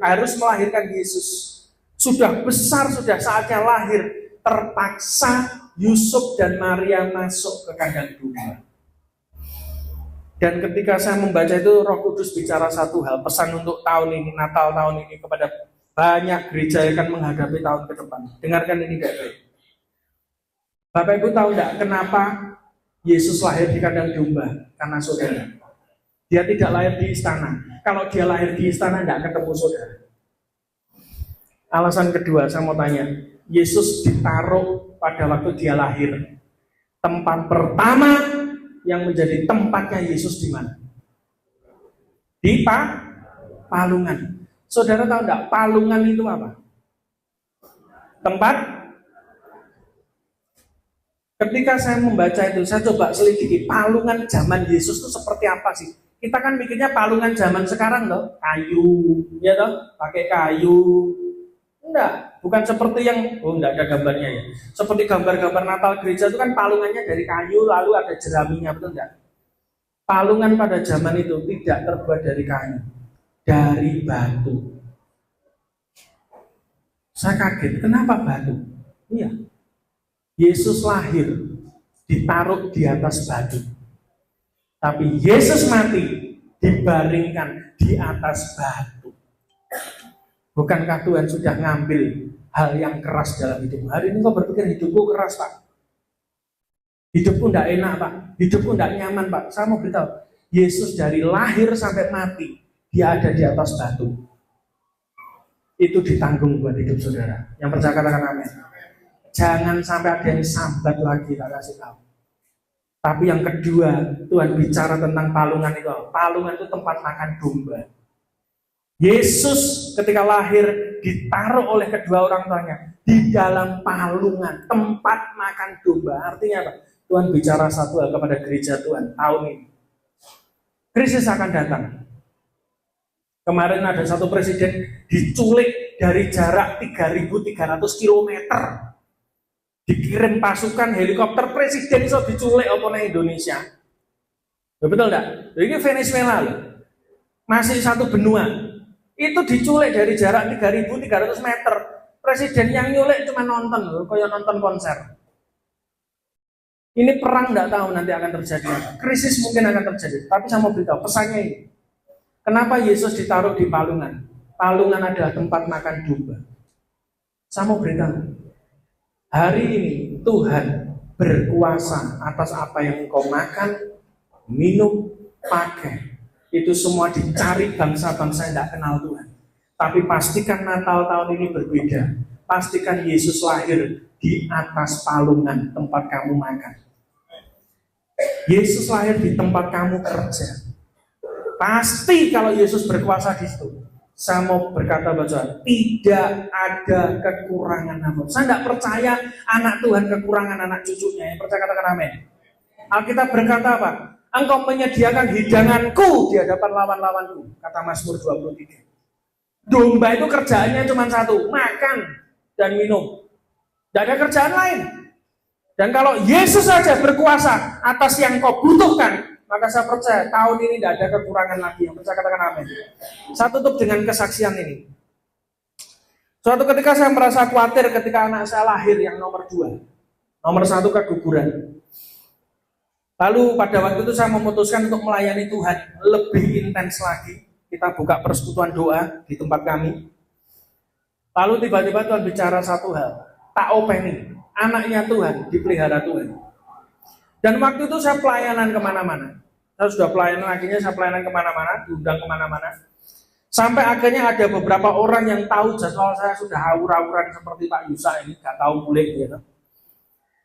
harus melahirkan Yesus. Sudah besar, sudah saatnya lahir. Terpaksa Yusuf dan Maria masuk ke kandang domba. Dan ketika saya membaca itu, Roh Kudus bicara satu hal, pesan untuk tahun ini, Natal tahun ini kepada banyak gereja yang akan menghadapi tahun ke depan. Dengarkan ini baik-baik. Bapak Ibu tahu enggak kenapa Yesus lahir di kandang domba? Karena saudara. Dia tidak lahir di istana. Kalau dia lahir di istana, enggak ketemu saudara. Alasan kedua, saya mau tanya. Yesus ditaruh pada waktu dia lahir. Tempat pertama yang menjadi tempatnya Yesus di mana? Di palungan. Saudara tahu enggak palungan itu apa? Tempat. Ketika saya membaca itu, saya coba selidiki palungan zaman Yesus itu seperti apa sih? Kita kan mikirnya palungan zaman sekarang loh, kayu, ya toh, pakai kayu. Enggak, bukan seperti yang, enggak ada gambarnya ya. Seperti gambar-gambar Natal gereja itu kan palungannya dari kayu, lalu ada jeraminya, betul enggak? Palungan pada zaman itu tidak terbuat dari kayu, dari batu. Saya kaget, kenapa batu? Iya, Yesus lahir, ditaruh di atas batu. Tapi Yesus mati, dibaringkan di atas batu. Bukankah Tuhan sudah ngambil hal yang keras dalam hidupmu? Hari ini kau berpikir hidupku keras, Pak. Hidupku tidak enak, Pak. Hidupku tidak nyaman, Pak. Saya mau beritahu, Yesus dari lahir sampai mati, dia ada di atas batu. Itu ditanggung buat hidup saudara. Yang percaya katakan amin. Jangan sampai ada yang sambat lagi, tak kasih tahu. Tapi yang kedua, Tuhan bicara tentang palungan itu. Palungan itu tempat makan domba. Yesus ketika lahir ditaruh oleh kedua orang tuanya di dalam palungan, tempat makan domba. Artinya apa? Tuhan bicara satu hal kepada gereja Tuhan tahun ini. Krisis akan datang. Kemarin ada satu presiden diculik dari jarak 3.300 km. Dikirim pasukan helikopter, presiden itu diculik apa di Indonesia. Betul enggak? Ini Venezuela loh. Masih satu benua. Itu diculik dari jarak 3.300 meter. Presiden yang nyulik cuma nonton loh, kayak nonton konser. Ini perang nggak tahu nanti akan terjadi apa. Krisis mungkin akan terjadi. Tapi saya mau beritahu pesannya ini. Kenapa Yesus ditaruh di palungan? Palungan adalah tempat makan domba. Saya mau beritahu. Hari ini Tuhan berkuasa atas apa yang engkau makan, minum, pakai. Itu semua dicari bangsa-bangsa yang tidak kenal Tuhan. Tapi pastikan Natal tahun ini berbeda. Pastikan Yesus lahir di atas palungan tempat kamu makan. Yesus lahir di tempat kamu kerja. Pasti kalau Yesus berkuasa di situ. Saya mau berkata bahwa tidak ada kekurangan apa. Saya tidak percaya anak Tuhan kekurangan anak cucunya. Yang percaya katakan amin. Alkitab berkata apa? Engkau menyediakan hidanganku di hadapan lawan-lawanku. Kata Mazmur 23. Domba itu kerjaannya cuma satu, makan dan minum. Tidak ada kerjaan lain. Dan kalau Yesus saja berkuasa atas yang kau butuhkan, maka saya percaya tahun ini tidak ada kekurangan lagi. Yang percaya katakan amin. Saya tutup dengan kesaksian ini. Suatu ketika saya merasa khawatir ketika anak saya lahir yang nomor 2. Nomor 1 keguguran. Lalu pada waktu itu saya memutuskan untuk melayani Tuhan lebih intens lagi. Kita buka persekutuan doa di tempat kami. Lalu tiba-tiba Tuhan bicara satu hal. Tak openi, anaknya Tuhan, dipelihara Tuhan. Dan waktu itu saya pelayanan kemana-mana. Saya sudah pelayanan, akhirnya saya pelayanan kemana-mana, diundang kemana-mana. Sampai akhirnya ada beberapa orang yang tahu jadwal saya sudah awur-awuran seperti Pak Yusa ini, gak tahu boleh gitu.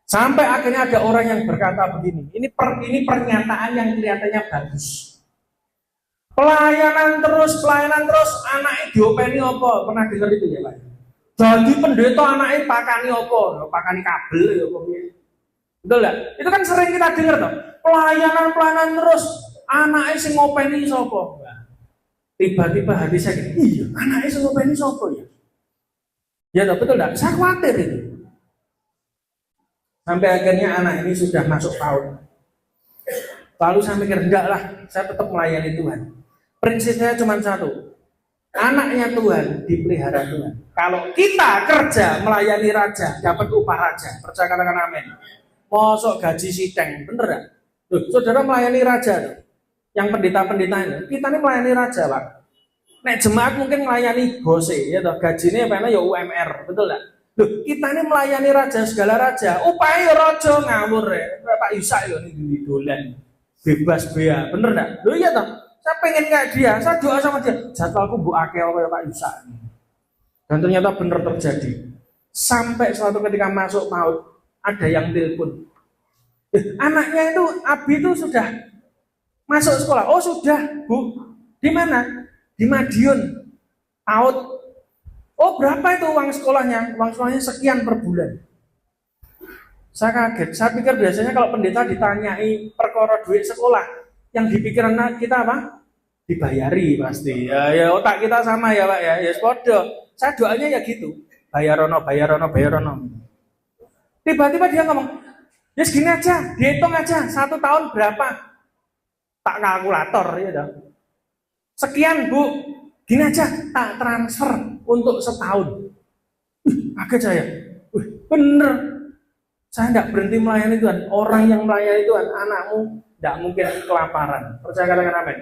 Sampai akhirnya ada orang yang berkata begini, ini pernyataan yang kelihatannya bagus. Pelayanan terus, anaknya diopeni apa? Pernah dengar itu ya Pak? Jadi pendeta anaknya pakani apa? Pakani kabel ya apa? Betul gak? Itu kan sering kita dengar toh. Pelayanan terus, anaknya sing ngopeni sapa? Tiba-tiba hati saya gini, iya anaknya sing ngopeni sapa ya? Ya toh, betul gak? Saya khawatir itu. Sampai akhirnya anak ini sudah masuk tahun. Lalu saya mikir, enggak lah, saya tetap melayani Tuhan. Prinsipnya cuma satu, anaknya Tuhan dipelihara Tuhan. Kalau kita kerja melayani raja, dapat upah raja. Percaya katakan amin. Mosok gaji sideng, bener gak? Loh, saudara melayani raja tuh. Yang pendeta-pendeta ini, kita ini melayani raja Pak. Nek jemaat mungkin melayani bose, ya toh gajinya apa ya UMR, betul gak? Loh, kita ini melayani raja, segala raja. Upaya raja ngawur ya. Pak Yusa ya ini dolan. Bebas bea, bener gak? Loh iya toh. Saya pengen kayak dia, saya doa sama dia. Jadwalku bu akeh kayak Pak Yusa. Dan ternyata benar terjadi. Sampai suatu ketika masuk maut, ada yang telepon. Anaknya itu, Abi itu sudah masuk sekolah. Oh sudah, Bu. Di mana? Di Madiun. Paut. Oh berapa itu uang sekolahnya? Uang sekolahnya sekian per bulan. Saya kaget. Saya pikir biasanya kalau pendeta ditanyai perkara duit sekolah, yang dipikiran kita apa? Dibayari pasti. Ya otak kita sama ya Pak ya. Ya podo. Saya doanya ya gitu. Bayarono. Tiba-tiba dia ngomong, ya segini aja, dihitung aja 1 tahun berapa. Tak kalkulator ya dong. Sekian Bu, gini aja, tak transfer untuk setahun. Kaget saya. Bener. Saya tidak berhenti melayani Tuhan. Orang yang melayani Tuhan, anakmu tidak mungkin kelaparan. Percaya katakan amin.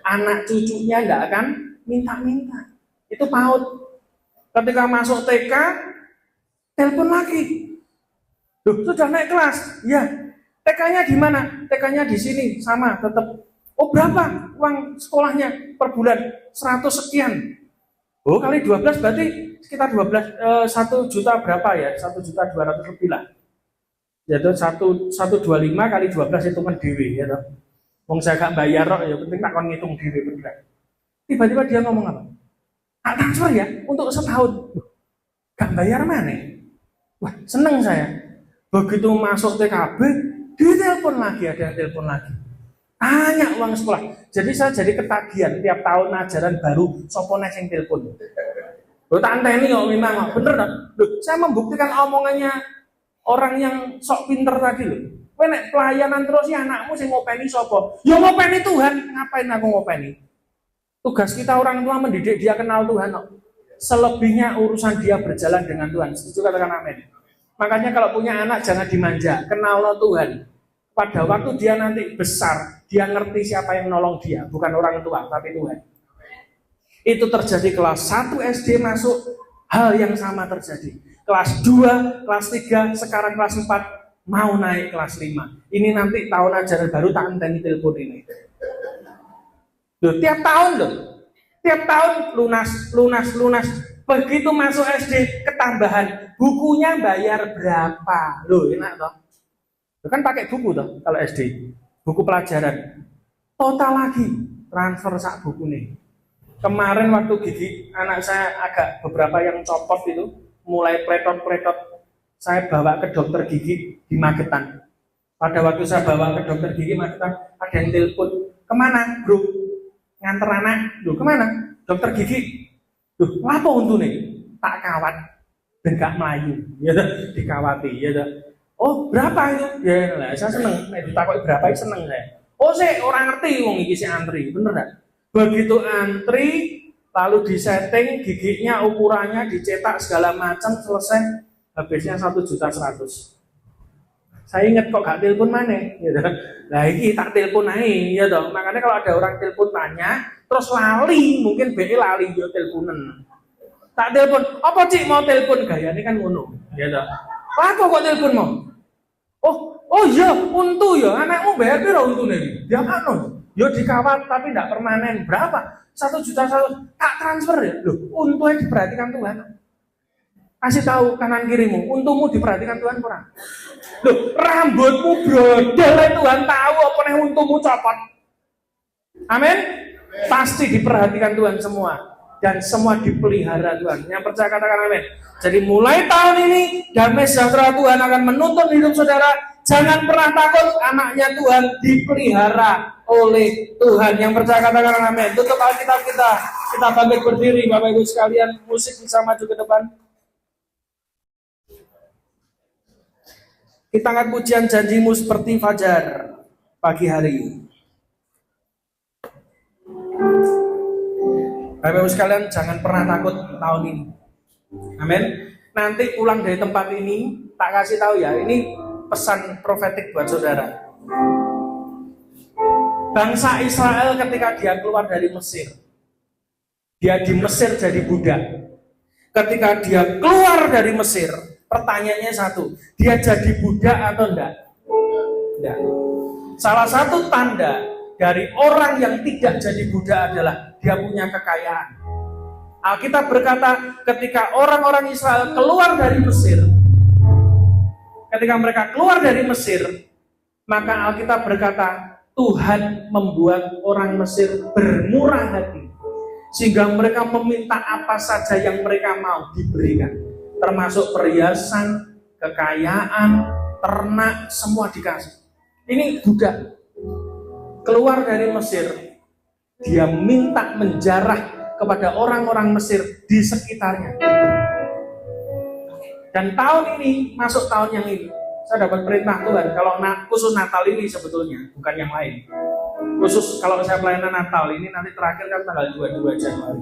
Anak cucunya tidak akan minta-minta. Itu paut. Ketika masuk TK, telepon lagi. Loh, sudah naik kelas? Ya. TK-nya di mana? TK-nya di sini, sama, tetap. Oh, berapa uang sekolahnya per bulan? 100 sekian. Oh, kali 12 berarti sekitar 1 juta berapa ya? 1.200.000 lebih lah. Yaitu 125 kali 12 itu kan dewi ya toh. Wong saya gak bayar kok ya penting tak kon ngitung dewi bener. Tiba-tiba dia ngomong apa? Tak transfer ya untuk setahun. Gak bayar mana? Wah, seneng saya. Begitu masuk TKB, ditelepon lagi, ada yang telepon lagi. Tanya uang sekolah. Jadi saya jadi ketagihan tiap tahun ajaran baru sopo nek sing telepon. Lho tak anteni kok memang bener tak? Loh, saya membuktikan omongannya orang yang sok pinter tadi loh. Kowe nek pelayanan terus ya anakmu sing ngopeni sapa? Ya ngopeni Tuhan. Ngapain aku ngopeni? Tugas kita orang tua mendidik dia kenal Tuhan kok. Selebihnya urusan dia berjalan dengan Tuhan. Setuju katakan amin. Makanya kalau punya anak jangan dimanja, kenal Tuhan. pada waktu dia nanti besar, dia ngerti siapa yang nolong dia, bukan orang tua, tapi Tuhan. Itu terjadi kelas 1 SD masuk, hal yang sama terjadi. Kelas 2, kelas 3, sekarang kelas 4, mau naik kelas 5. Ini nanti tahun ajaran baru tak enteni telepon ini. Loh, tiap tahun loh. Tiap tahun lunas. Begitu masuk SD, ketambahan. Bukunya bayar berapa? Loh, enak toh. Kan pakai buku toh kalau SD, buku pelajaran. Total lagi transfer sak buku nih. Kemarin waktu gigi anak saya agak beberapa yang copot itu, mulai pletot, saya bawa ke dokter gigi di Magetan. Pada waktu saya bawa ke dokter gigi Magetan, ada yang telepon, kemana bro? Nganter anak, loh kemana? Dokter gigi. Loh, apa untuk nih? Tak kawat, dan gak melayu, ya dikawati, ya. Oh berapa itu? Ya lah, saya seneng. Ditakoi berapa itu seneng saya. Oh saya orang ngerti wong iki sing antri, bener gak? Begitu antri, lalu disetting giginya, ukurannya, dicetak segala macam, selesai, habisnya 1.100.000. Saya ingat kok gak telepon mana, gitu. Nah ini tak telepon aja, ya dong. Makanya kalau ada orang telepon tanya, terus lali, mungkin BE lali yo teleponan. Tak telepon, apa cik mau telepon gaya ini kan ngono, ya dong. Apa kok telepon mau? Oh iya, untu ya, anakmu bayar piro untune iki? Dia kan yo dikawat tapi tidak permanen. Berapa? 1.100.000. Tak transfer ya. Loh, untungnya diperhatikan Tuhan. Kasih tahu kanan kirimu, untukmu diperhatikan Tuhan kurang. Loh, rambutmu brodol Tuhan tahu apa nih untukmu copot. Amin. Pasti diperhatikan Tuhan semua. Dan semua dipelihara Tuhan. Yang percaya katakan amin. Jadi mulai tahun ini damai sejahtera Tuhan akan menuntun hidup saudara. Jangan pernah takut, anaknya Tuhan dipelihara oleh Tuhan. Yang percaya katakan amin. Tutup Alkitab kita. Kita bangkit berdiri Bapak Ibu sekalian. Musik bisa maju ke depan. Kita angkat pujian janjimu seperti fajar pagi hari ini. Bapak Ibu sekalian, jangan pernah takut tahun ini. Amin. Nanti pulang dari tempat ini, tak kasih tahu ya, ini pesan profetik buat saudara. Bangsa Israel ketika dia keluar dari Mesir, dia di Mesir jadi budak. Ketika dia keluar dari Mesir, pertanyaannya satu, dia jadi budak atau enggak? Enggak. Salah satu tanda dari orang yang tidak jadi budak adalah dia punya kekayaan. Alkitab berkata ketika orang-orang Israel keluar dari Mesir, ketika mereka keluar dari Mesir, maka Alkitab berkata Tuhan membuat orang Mesir bermurah hati, sehingga mereka meminta apa saja yang mereka mau diberikan, termasuk perhiasan, kekayaan, ternak, semua dikasih. Ini budak keluar dari Mesir, dia minta menjarah kepada orang-orang Mesir di sekitarnya. Dan tahun ini, masuk tahun yang ini, saya dapat perintah Tuhan, kalau khusus Natal ini sebetulnya, bukan yang lain. Khusus kalau saya pelayanan Natal ini, nanti terakhir kan tanggal 22 Januari.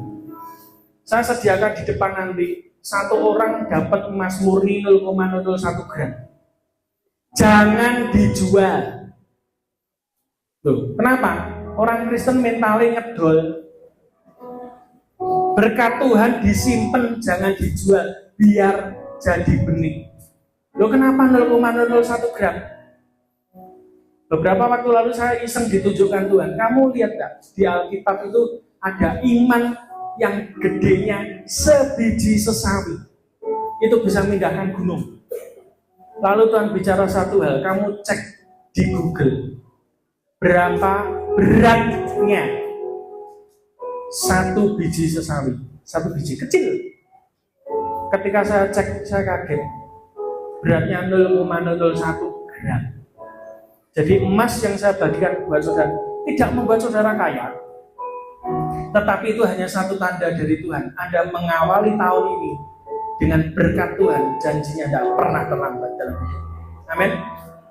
Saya sediakan di depan nanti, satu orang dapat emas murni 0,001 gram. Jangan dijual. Loh, kenapa? Orang Kristen mentalnya ngedol. Berkat Tuhan disimpan, jangan dijual, biar jadi benih. Loh kenapa 0,001 gram? Beberapa waktu lalu saya iseng ditunjukkan Tuhan. Kamu lihat gak? Di Alkitab itu ada iman yang gedenya sebiji sesawi. Itu bisa memindahkan gunung. Lalu Tuhan bicara satu hal, kamu cek di Google. Berapa beratnya satu biji sesawi, satu biji kecil. Ketika saya cek, saya kaget. Beratnya 0,01 gram. Jadi emas yang saya bagikan buat saudara tidak membuat saudara kaya, tetapi itu hanya satu tanda dari Tuhan. Anda mengawali tahun ini dengan berkat Tuhan, janjinya tidak pernah terlambat dalam hidup. Amin.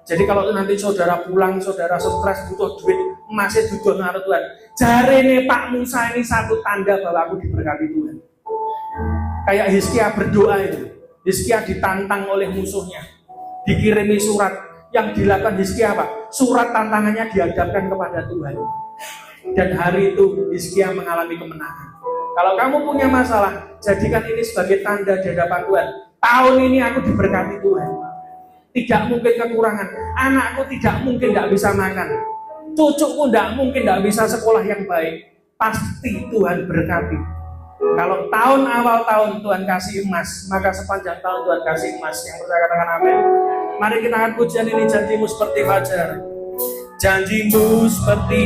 Jadi kalau nanti saudara pulang, saudara stres butuh duit, masih duduk ngaruh Tuhan. Jarene Pak Musa ini satu tanda bahwa aku diberkati Tuhan. Kayak Hizkia berdoa itu. Hizkia ditantang oleh musuhnya, dikirimi surat. yang dilakukan Hizkia apa? Surat tantangannya dihadapkan kepada Tuhan. Dan hari itu Hizkia mengalami kemenangan. Kalau kamu punya masalah, jadikan ini sebagai tanda di hadapan Tuhan. Tahun ini aku diberkati Tuhan. Tidak mungkin kekurangan. Anakku tidak mungkin tidak bisa makan. Cucuku tidak mungkin tidak bisa sekolah yang baik. Pasti Tuhan berkati. Kalau tahun awal tahun Tuhan kasih emas, maka sepanjang tahun Tuhan kasih emas. Yang percaya katakan amin. Mari kita akan pujian ini, janjimu seperti fajar. Janjimu seperti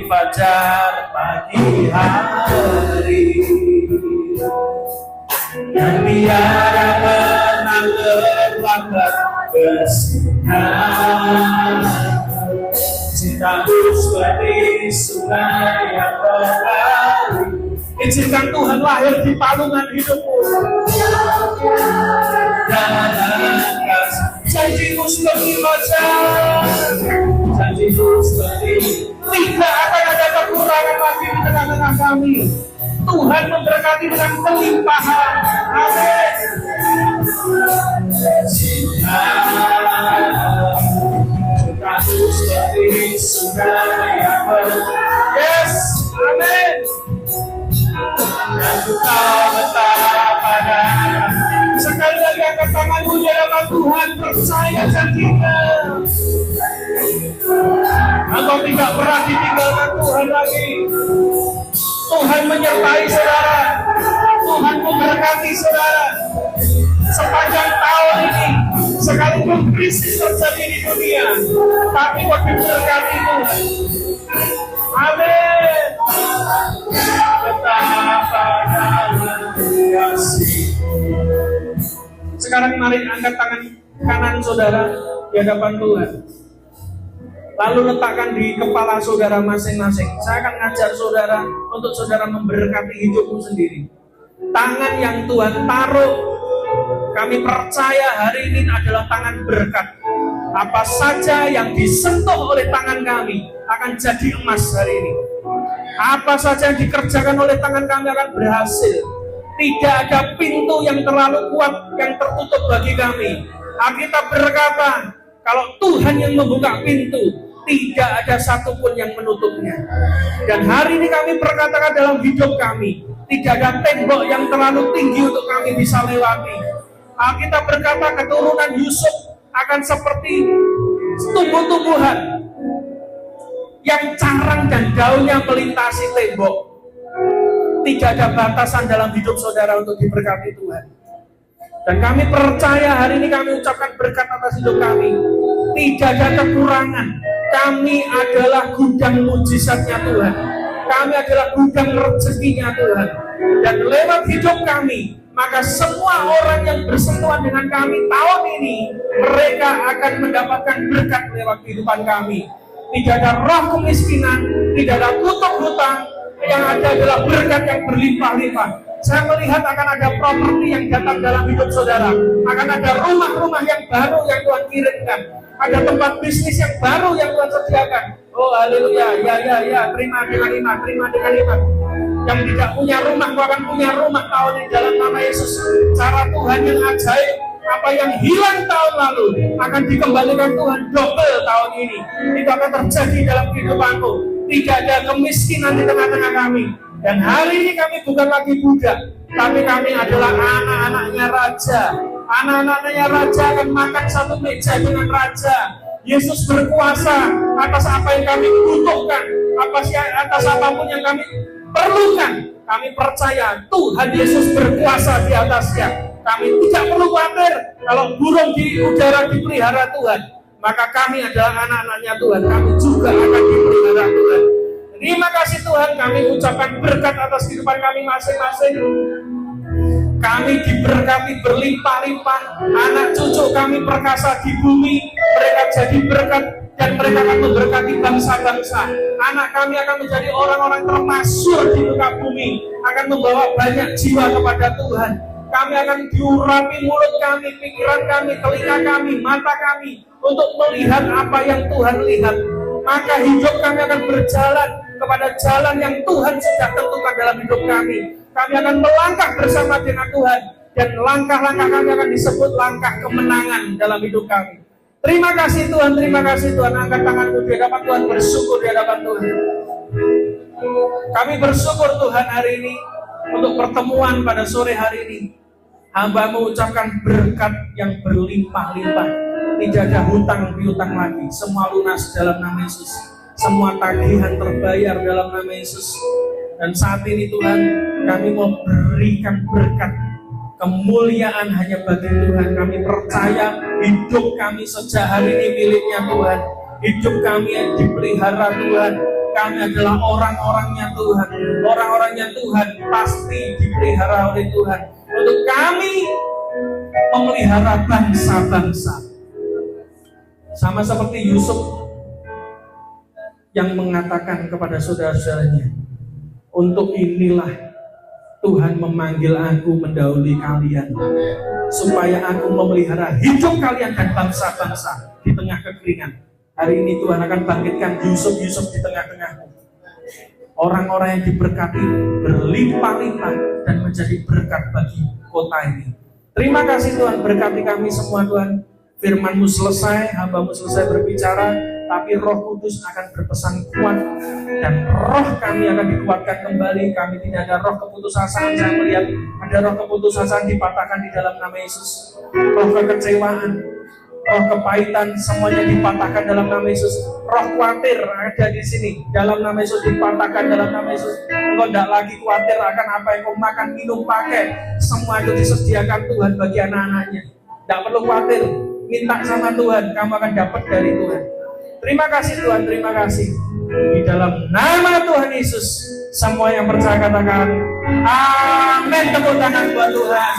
fajar pagi hari, yang tiada pernah terlambat bersinar. Cintamu seperti sungai yang mengalir. Izinkan Tuhan lahir di palungan hidupmu. Dan janjimu seperti fajar, janjimu seperti tidak akan ada kekurangan lagi di tengah-tengah kami. Tuhan memberkati dengan kelimpahan. Amin. Cintamu seperti sungai yang mengalir. Yes, amin. Dan kita betapa dan sekali lagi angkat tanganmu di hadapan Tuhan, percaya janjinya. Engkau tidak pernah ditinggalkan Tuhan lagi. Tuhan menyertai saudara. Tuhan memberkati saudara. Sepanjang tahun ini, sekalipun krisis terjadi di dunia, tapi waktu berkati Tuhan. Amin. Betapa dalam kasih. Sekarang mari angkat tangan kanan saudara di hadapan Tuhan. Lalu letakkan di kepala saudara masing-masing. Saya akan ngajar saudara untuk saudara memberkati hidupmu sendiri. Tangan yang Tuhan taruh, kami percaya hari ini adalah tangan berkat. Apa saja yang disentuh oleh tangan kami akan jadi emas hari ini. Apa saja yang dikerjakan oleh tangan kami akan berhasil. Tidak ada pintu yang terlalu kuat yang tertutup bagi kami. Alkitab berkata, kalau Tuhan yang membuka pintu, tidak ada satupun yang menutupnya. Dan hari ini kami perkatakan dalam hidup kami, tidak ada tembok yang terlalu tinggi untuk kami bisa lewati. Alkitab berkata keturunan Yusuf akan seperti tumbuh-tumbuhan yang carang dan daunnya melintasi tembok. Tidak ada batasan dalam hidup saudara untuk diberkati Tuhan. Dan kami percaya hari ini kami ucapkan berkat atas hidup kami. Tidak ada kekurangan. Kami adalah gudang mujizatnya Tuhan. Kami adalah gudang rezekinya Tuhan. Dan lewat hidup kami, maka semua orang yang bersentuhan dengan kami tahun ini, mereka akan mendapatkan berkat lewat kehidupan kami. Tidak ada roh kemiskinan, tidak ada kutuk hutang. Yang ada adalah berkat yang berlimpah-limpah. Saya melihat akan ada properti yang datang dalam hidup saudara. Akan ada rumah-rumah yang baru yang Tuhan kirimkan. Ada tempat bisnis yang baru yang Tuhan sediakan. Oh haleluya, ya, terima dengan iman, terima dengan iman. Yang tidak punya rumah, akan punya rumah tahun ini dalam nama Yesus. Cara Tuhan yang ajaib, apa yang hilang tahun lalu akan dikembalikan Tuhan double tahun ini. Itu akan terjadi dalam kehidupanku. Tidak ada kemiskinan di tengah-tengah kami. Dan hari ini kami bukan lagi budak, tapi kami adalah anak-anaknya raja. Anak-anaknya raja akan makan satu meja dengan raja. Yesus berkuasa atas apa yang kami butuhkan, atas apapun yang kami perlukan. Kami percaya Tuhan Yesus berkuasa di atasnya. Kami tidak perlu khawatir kalau burung di udara dipelihara Tuhan. Maka kami adalah anak-anaknya Tuhan. Kami juga akan dipelihara Tuhan. Terima kasih Tuhan, kami ucapkan berkat atas kehidupan kami masing-masing. Kami diberkati berlimpah-limpah. Anak cucu kami perkasa di bumi. Mereka jadi berkat dan mereka akan memberkati bangsa-bangsa. Anak kami akan menjadi orang-orang termasyhur di muka bumi. Akan membawa banyak jiwa kepada Tuhan. Kami akan diurapi mulut kami, pikiran kami, telinga kami, mata kami untuk melihat apa yang Tuhan lihat. Maka hidup kami akan berjalan kepada jalan yang Tuhan sudah tentukan dalam hidup kami. Kami akan melangkah bersama dengan Tuhan. Dan langkah-langkah kami akan disebut langkah kemenangan dalam hidup kami. Terima kasih Tuhan, terima kasih Tuhan. Angkat tanganmu di hadapan Tuhan, bersyukur di hadapan Tuhan. Kami bersyukur Tuhan hari ini untuk pertemuan pada sore hari ini. Hamba mengucapkan berkat yang berlimpah-limpah. Tidak ada hutang piutang lagi. Semua lunas dalam nama Yesus. Semua tagihan terbayar dalam nama Yesus. Dan saat ini Tuhan, kami mau berikan berkat. Kemuliaan hanya bagi Tuhan. Kami percaya hidup kami sejak hari ini miliknya Tuhan. Hidup kami yang dipelihara Tuhan. Kami adalah orang-orangnya Tuhan. Orang-orangnya Tuhan pasti dipelihara oleh Tuhan. Untuk kami memelihara bangsa-bangsa. Sama seperti Yusuf yang mengatakan kepada saudara-saudaranya, untuk inilah Tuhan memanggil aku mendahului kalian, supaya aku memelihara hidup kalian dan bangsa-bangsa di tengah kekeringan. Hari ini Tuhan akan bangkitkan Yusuf-Yusuf di tengah-tengahmu. Orang-orang yang diberkati berlimpah-limpah dan menjadi berkat bagi kota ini. Terima kasih Tuhan, berkati kami semua Tuhan. Firman-Mu selesai, hamba-Mu selesai berbicara, tapi Roh Kudus akan berpesan kuat dan roh kami akan dikuatkan kembali. Kami tidak ada roh keputusasaan. Saya melihat ada roh keputusasaan dipatahkan di dalam nama Yesus. Roh kekecewaan, roh kepahitan, semuanya dipatahkan dalam nama Yesus. Roh khawatir ada di sini, dalam nama Yesus dipatahkan dalam nama Yesus. Engkau tidak lagi khawatir akan apa yang kau makan, minum, pakai. Semua itu disediakan Tuhan bagi anak-anaknya. Tidak perlu khawatir. Minta sama Tuhan, kamu akan dapat dari Tuhan. Terima kasih Tuhan, terima kasih. Di dalam nama Tuhan Yesus, semua yang percaya katakan amin. Tepuk tangan buat Tuhan.